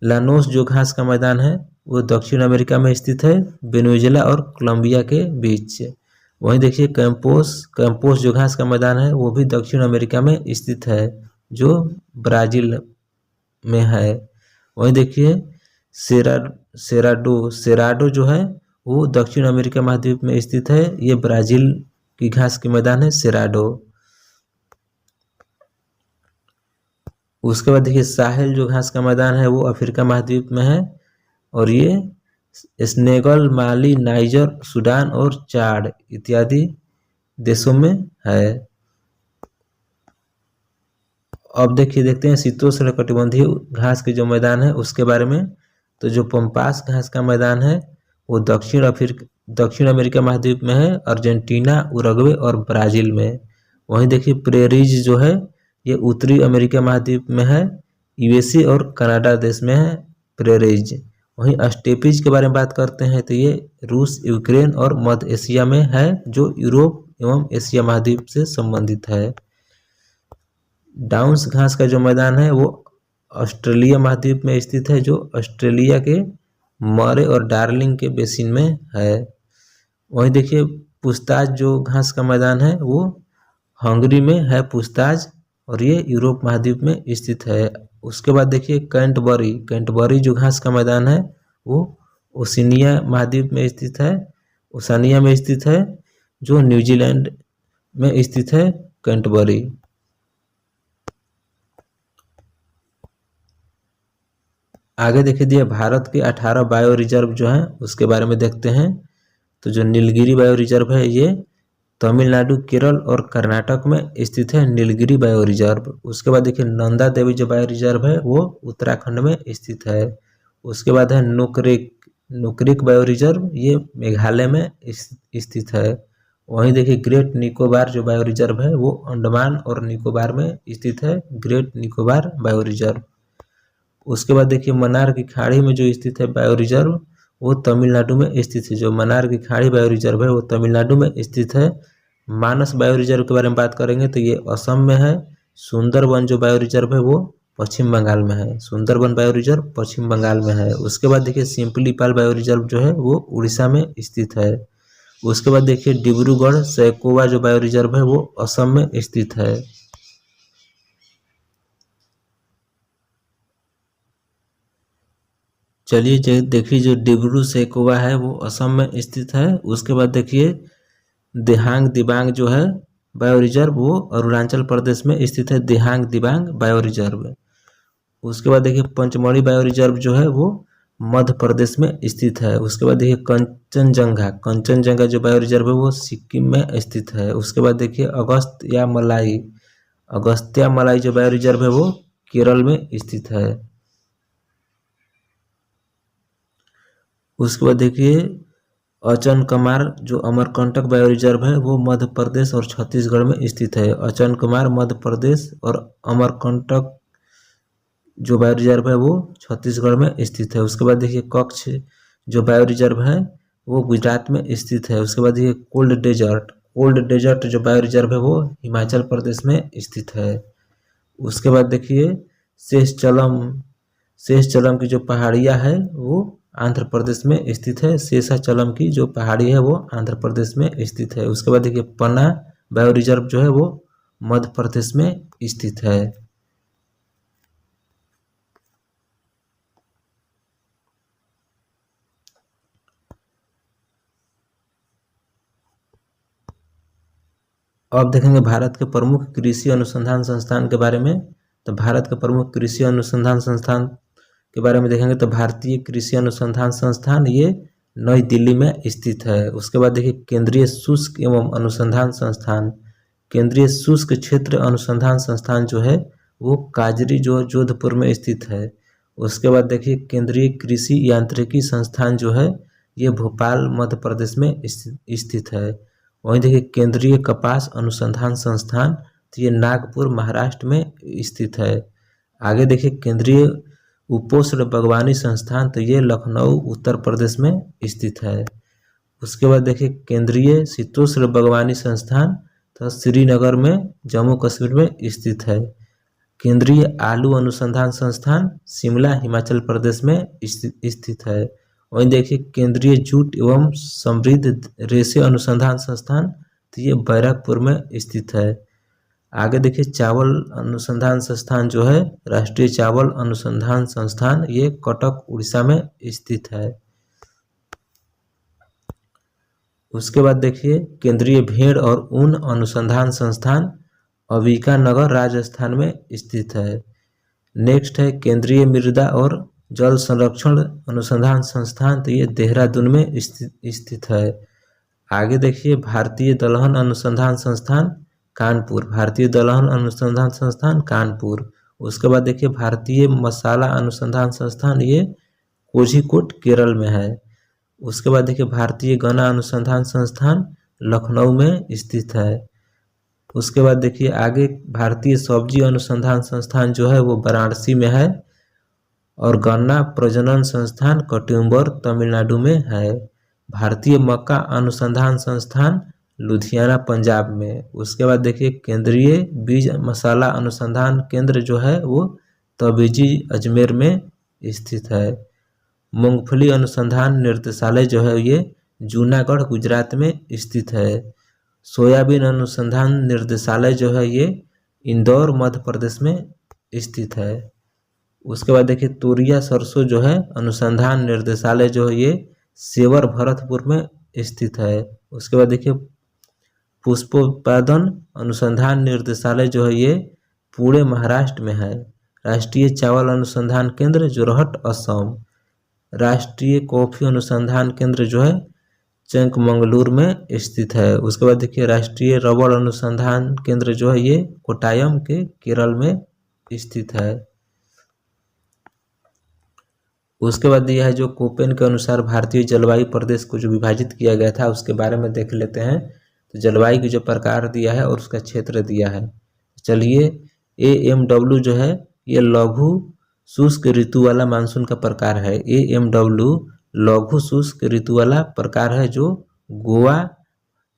लानोस जो घास का मैदान है वो दक्षिण अमेरिका में स्थित है, वेनेजुएला और कोलंबिया के बीच। वहीं देखिए कैंपोस जो घास का मैदान है वो भी दक्षिण अमेरिका में स्थित है, जो ब्राज़ील में है। वहीं देखिए सेराडो जो है वो दक्षिण अमेरिका महाद्वीप में स्थित है, ये ब्राज़ील की घास के मैदान है सेराडो। उसके बाद देखिए साहेल जो घास का मैदान है वो अफ्रीका महाद्वीप में है और ये स्नेगल, माली, नाइजर, सूडान और चाड इत्यादि देशों में है। अब देखते हैं शीतोष्णकटिबंधीय घास के जो मैदान है उसके बारे में। तो जो पंपास घास का मैदान है वो दक्षिण अमेरिका महाद्वीप में है, अर्जेंटीना, उरुग्वे और ब्राज़ील में। वहीं देखिए प्रेरीज जो है ये उत्तरी अमेरिका महाद्वीप में है, यूएसए और कनाडा देश में है प्रेरीज। वहीं स्टेपीज के बारे में बात करते हैं तो ये रूस, यूक्रेन और मध्य एशिया में है, जो यूरोप एवं एशिया महाद्वीप से संबंधित है। डाउन्स घास का जो मैदान है वो ऑस्ट्रेलिया महाद्वीप में स्थित है, जो ऑस्ट्रेलिया के मरे और डार्लिंग के बेसिन में है। वहीं देखिए पूछताछ जो घास का मैदान है वो हंगरी में है पूछताछ, और ये यूरोप महाद्वीप में स्थित है। उसके बाद देखिए कैंटबरी जो घास का मैदान है वो ओशिनिया महाद्वीप में स्थित है, ओशानिया में स्थित है, जो न्यूजीलैंड में स्थित है कैंटबरी। आगे देखिए दिया भारत के 18 बायो रिजर्व जो हैं उसके बारे में देखते हैं। तो जो नीलगिरी बायो रिजर्व है ये तमिलनाडु, केरल और कर्नाटक में स्थित है, नीलगिरी बायो रिजर्व। उसके बाद देखिए नंदा देवी जो बायो रिजर्व है वो उत्तराखंड में स्थित है। उसके बाद है नुकरिक बायो रिजर्व, ये मेघालय में स्थित है। वहीं देखिए ग्रेट निकोबार जो बायो रिजर्व है वो अंडमान और निकोबार में स्थित है, ग्रेट निकोबार बायो रिजर्व। उसके बाद देखिए मन्नार की खाड़ी में जो स्थित है बायो रिजर्व वो तमिलनाडु में स्थित है, जो मन्नार की खाड़ी बायो रिजर्व है वो तमिलनाडु में स्थित है। मानस बायो रिजर्व के बारे में बात करेंगे तो ये असम में है। सुंदरबन जो बायो रिजर्व है वो पश्चिम बंगाल में है, सुंदरबन बायो रिजर्व पश्चिम बंगाल में है। उसके बाद देखिए सिंपलीपाल बायो रिजर्व जो है वो उड़ीसा में स्थित है। उसके बाद देखिए डिब्रूगढ़ सैकोवा जो बायो रिजर्व है वो असम में स्थित है। चलिए देखिए जो डिब्रू सैकोवा है वो असम में स्थित है। उसके बाद देखिए देहांग दिबांग जो है बायो रिजर्व वो अरुणाचल प्रदेश में स्थित है, देहांग दिबांग बायो रिजर्व। उसके बाद देखिए पंचमढ़ी बायो रिजर्व जो है वो मध्य प्रदेश में स्थित है। उसके बाद देखिए कंचनजंगा जो बायो रिजर्व है वो सिक्किम में स्थित है। उसके बाद देखिए अगस्त्या मलाई जो बायो रिजर्व है वो केरल में स्थित है। उसके बाद देखिए अचनकमार जो अमरकंटक बायो रिजर्व है वो मध्य प्रदेश और छत्तीसगढ़ में स्थित है। अचनकमार मध्य प्रदेश और अमरकंटक जो बायो रिजर्व है वो छत्तीसगढ़ में स्थित है। उसके बाद देखिए कच्छ जो बायो रिजर्व है वो गुजरात में स्थित है। उसके बाद देखिए कोल्ड डेजर्ट जो बायो रिजर्व है वो हिमाचल प्रदेश में स्थित है। उसके बाद देखिए शेषचलम की जो पहाड़ियाँ है वो आंध्र प्रदेश में स्थित है, शेषाचलम की जो पहाड़ी है वो आंध्र प्रदेश में स्थित है। उसके बाद देखिए पन्ना बायो रिजर्व जो है वो मध्य प्रदेश में स्थित है। अब देखेंगे भारत के प्रमुख कृषि अनुसंधान संस्थान के बारे में। तो भारत के प्रमुख कृषि अनुसंधान संस्थान के बारे में देखेंगे तो भारतीय कृषि अनुसंधान संस्थान ये नई दिल्ली में स्थित है। उसके बाद देखिए केंद्रीय शुष्क एवं अनुसंधान संस्थान, केंद्रीय शुष्क क्षेत्र अनुसंधान संस्थान जो है वो काजरी जो जोधपुर में स्थित है। उसके बाद देखिए केंद्रीय कृषि यांत्रिकी संस्थान जो है ये भोपाल मध्य प्रदेश में स्थित है। वहीं देखिए केंद्रीय कपास अनुसंधान संस्थान तो ये नागपुर महाराष्ट्र में स्थित है। आगे देखिए केंद्रीय उपोष्ण बागवानी संस्थान तो ये लखनऊ उत्तर प्रदेश में स्थित है। उसके बाद देखिए केंद्रीय शीतोष्ण बागवानी संस्थान तो श्रीनगर में जम्मू कश्मीर में स्थित है। केंद्रीय आलू अनुसंधान संस्थान शिमला हिमाचल प्रदेश में स्थित है। वहीं देखिए केंद्रीय जूट एवं समृद्ध रेशे अनुसंधान संस्थान तो ये बैरकपुर में स्थित है। आगे देखिए चावल अनुसंधान संस्थान जो है राष्ट्रीय चावल अनुसंधान संस्थान ये कटक उड़ीसा में स्थित है। उसके बाद देखिए केंद्रीय भेड़ और ऊन अनुसंधान संस्थान अविका नगर राजस्थान में स्थित है। नेक्स्ट है केंद्रीय मृदा और जल संरक्षण अनुसंधान संस्थान तो ये देहरादून में स्थित है। आगे देखिए भारतीय दलहन अनुसंधान संस्थान कानपुर, भारतीय दलहन अनुसंधान संस्थान कानपुर। उसके बाद देखिए भारतीय मसाला अनुसंधान संस्थान ये कोझिकोड केरल में है। उसके बाद देखिए भारतीय गन्ना अनुसंधान संस्थान लखनऊ में स्थित है। उसके बाद देखिए आगे भारतीय सब्जी अनुसंधान संस्थान जो है वो वाराणसी में है। और गन्ना प्रजनन संस्थान कटुम्बर तमिलनाडु में है। भारतीय मक्का अनुसंधान संस्थान लुधियाना पंजाब में। उसके बाद देखिए केंद्रीय बीज मसाला अनुसंधान केंद्र जो है वो तबीजी अजमेर में स्थित है। मूंगफली अनुसंधान निर्देशालय जो है ये जूनागढ़ गुजरात में स्थित है। सोयाबीन अनुसंधान निर्देशालय जो है ये इंदौर मध्य प्रदेश में स्थित है। उसके बाद देखिए तोरिया सरसों जो है अनुसंधान निर्देशालय जो है ये सेवर भरतपुर में स्थित है। उसके बाद देखिए पुष्पोत्पादन अनुसंधान निर्देशालय जो है ये पुणे महाराष्ट्र में है। राष्ट्रीय चावल अनुसंधान केंद्र जोरहट असम। राष्ट्रीय कॉफी अनुसंधान केंद्र जो है चिकमंगलुरु में स्थित है। उसके बाद देखिए राष्ट्रीय रबड़ अनुसंधान केंद्र जो है ये कोट्टायम के केरल में स्थित है। उसके बाद यह है जो कोपेन के अनुसार भारतीय जलवायु प्रदेश को जो विभाजित किया गया था उसके बारे में देख लेते हैं। तो जलवायु की जो प्रकार दिया है और उसका क्षेत्र दिया है। चलिए AMW जो है ये लघु शुष्क ऋतु वाला मानसून का प्रकार है। AMW लघु शुष्क ऋतु वाला प्रकार है जो गोवा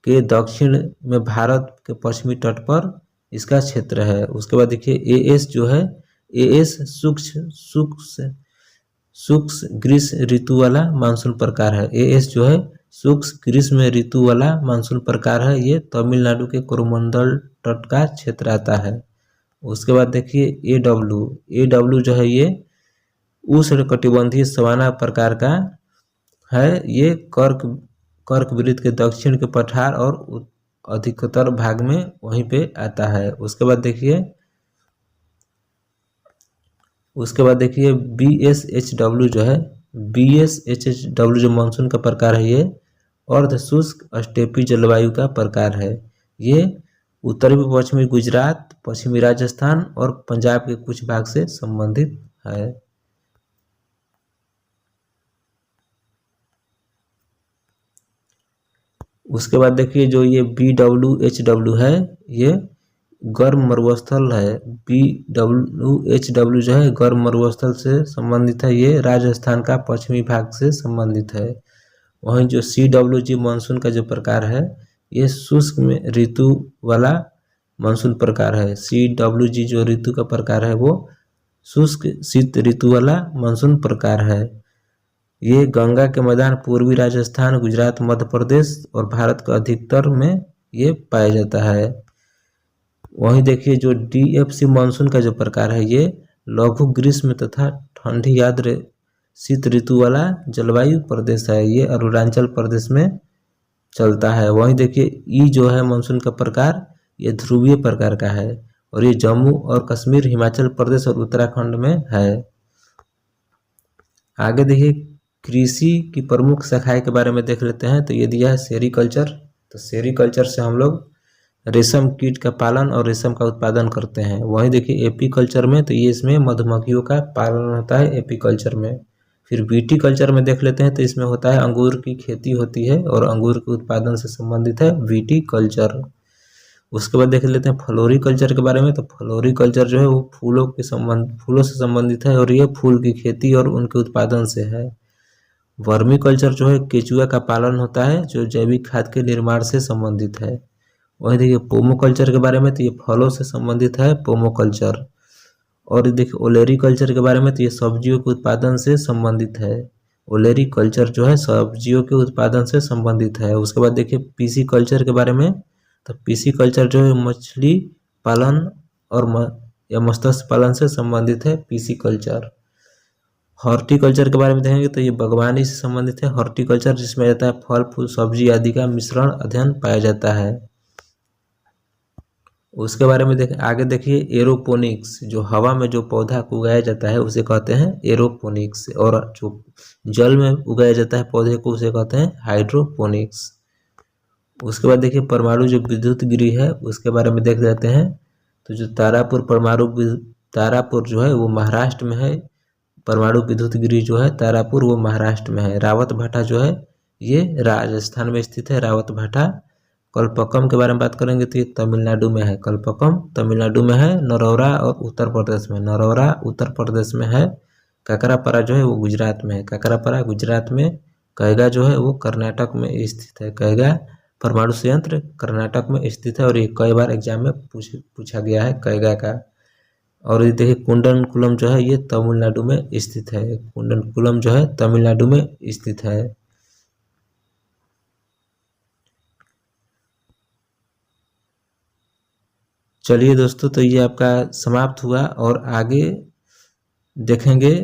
के दक्षिण में भारत के पश्चिमी तट पर इसका क्षेत्र है। उसके बाद देखिए AS जो है AS शुष्क ग्रीष्म ऋतु वाला मानसून प्रकार है। AS जो है शुष्क ग्रीष्म ऋतु वाला मानसून प्रकार है। ये तमिलनाडु के कोरोमंडल तट का क्षेत्र आता है। उसके बाद देखिए AW जो है ये उष्णकटिबंधीय सवाना प्रकार का है। ये कर्कवृत्त के दक्षिण के पठार और अधिकतर भाग में वहीं पे आता है। उसके बाद देखिए BSHW जो है BSHW जो मानसून का प्रकार है ये अर्ध शुष्क स्टेपी जलवायु का प्रकार है। ये उत्तरी पश्चिमी गुजरात, पश्चिमी राजस्थान और पंजाब के कुछ भाग से संबंधित है। उसके बाद देखिए जो ये BWHW है ये गर्म मरुस्थल है। BWHW जो है गर्म मरुस्थल से संबंधित है। ये राजस्थान का पश्चिमी भाग से संबंधित है। वहीं जो CWG मानसून का जो प्रकार है ये शुष्क में ऋतु वाला मानसून प्रकार है। CWG जो ऋतु का प्रकार है वो शुष्क शीत ऋतु वाला मानसून प्रकार है। ये गंगा के मैदान पूर्वी राजस्थान, गुजरात, मध्य प्रदेश और भारत के अधिकतर में ये पाया जाता है। वहीं देखिए जो DFC मानसून का जो प्रकार है ये लघु ग्रीष्म तथा ठंडी आर्द्र शीत ऋतु वाला जलवायु प्रदेश है। ये अरुणाचल प्रदेश में चलता है। वहीं देखिए ई जो है मानसून का प्रकार ये ध्रुवीय प्रकार का है और ये जम्मू और कश्मीर, हिमाचल प्रदेश और उत्तराखंड में है। आगे देखिए कृषि की प्रमुख शाखाएं के बारे में देख लेते हैं। तो ये दिया है सेरीकल्चर। तो सेरीकल्चर से हम लोग रेशम कीट का पालन और रेशम का उत्पादन करते हैं। वहीं देखिए एपीकल्चर में तो ये इसमें मधुमक्खियों का पालन होता है एपीकल्चर में। फिर विटीकल्चर में देख लेते हैं तो इसमें होता है अंगूर की खेती होती है और अंगूर के उत्पादन से संबंधित है विटीकल्चर। उसके बाद देख लेते हैं फ्लोरिकल्चर के बारे में। तो फ्लोरिकल्चर जो है वो फूलों से संबंधित है और ये फूल की खेती और उनके उत्पादन से है। वर्मीकल्चर जो है केचुआ का पालन होता है जो जैविक खाद के निर्माण से संबंधित है। वहीं देखिए पोमोकल्चर के बारे में तो ये फलों से संबंधित है पोमोकल्चर। और देखिए ओलेरीकल्चर के बारे में तो ये सब्जियों के उत्पादन से संबंधित है। ओलेरीकल्चर जो है सब्जियों के उत्पादन से संबंधित है। उसके बाद देखिए पीसीकल्चर के बारे में। तो पीसीकल्चर जो है मछली पालन और मत्स्य पालन से संबंधित है पीसीकल्चर। हॉर्टिकल्चर के बारे में देखेंगे तो ये बागवानी से संबंधित है हॉर्टिकल्चर, जिसमें रहता है फल, फूल, सब्जी आदि का मिश्रण अध्ययन पाया जाता है। उसके बारे में आगे देखिए एरोपोनिक्स, जो हवा में जो पौधा को उगाया जाता है उसे कहते हैं एरोपोनिक्स, और जो जल में उगाया जाता है पौधे को उसे कहते हैं हाइड्रोपोनिक्स। उसके बाद देखिए परमाणु जो विद्युत गृह है उसके बारे में देख लेते हैं। तो जो तारापुर जो है वो महाराष्ट्र में है। परमाणु विद्युत गृह जो है तारापुर वो महाराष्ट्र में है। रावत भाटा जो है ये राजस्थान में स्थित है, रावत भाटा। कल्पक्कम के बारे में बात करेंगे तो ये तमिलनाडु में है, कल्पक्कम तमिलनाडु में है। नरौरा और उत्तर प्रदेश में, नरौरा उत्तर प्रदेश में है। काकरापारा जो है वो गुजरात में है, काकरापारा गुजरात में, कैगा जो है वो कर्नाटक में स्थित है। कैगा परमाणु संयंत्र कर्नाटक में स्थित है और ये कई बार एग्जाम में पूछा गया है कैगा का। और ये देखिए कुंडनकुलम जो है ये तमिलनाडु में स्थित है, कुंडनकुलम जो है तमिलनाडु में स्थित है। चलिए दोस्तों, तो ये आपका समाप्त हुआ और आगे देखेंगे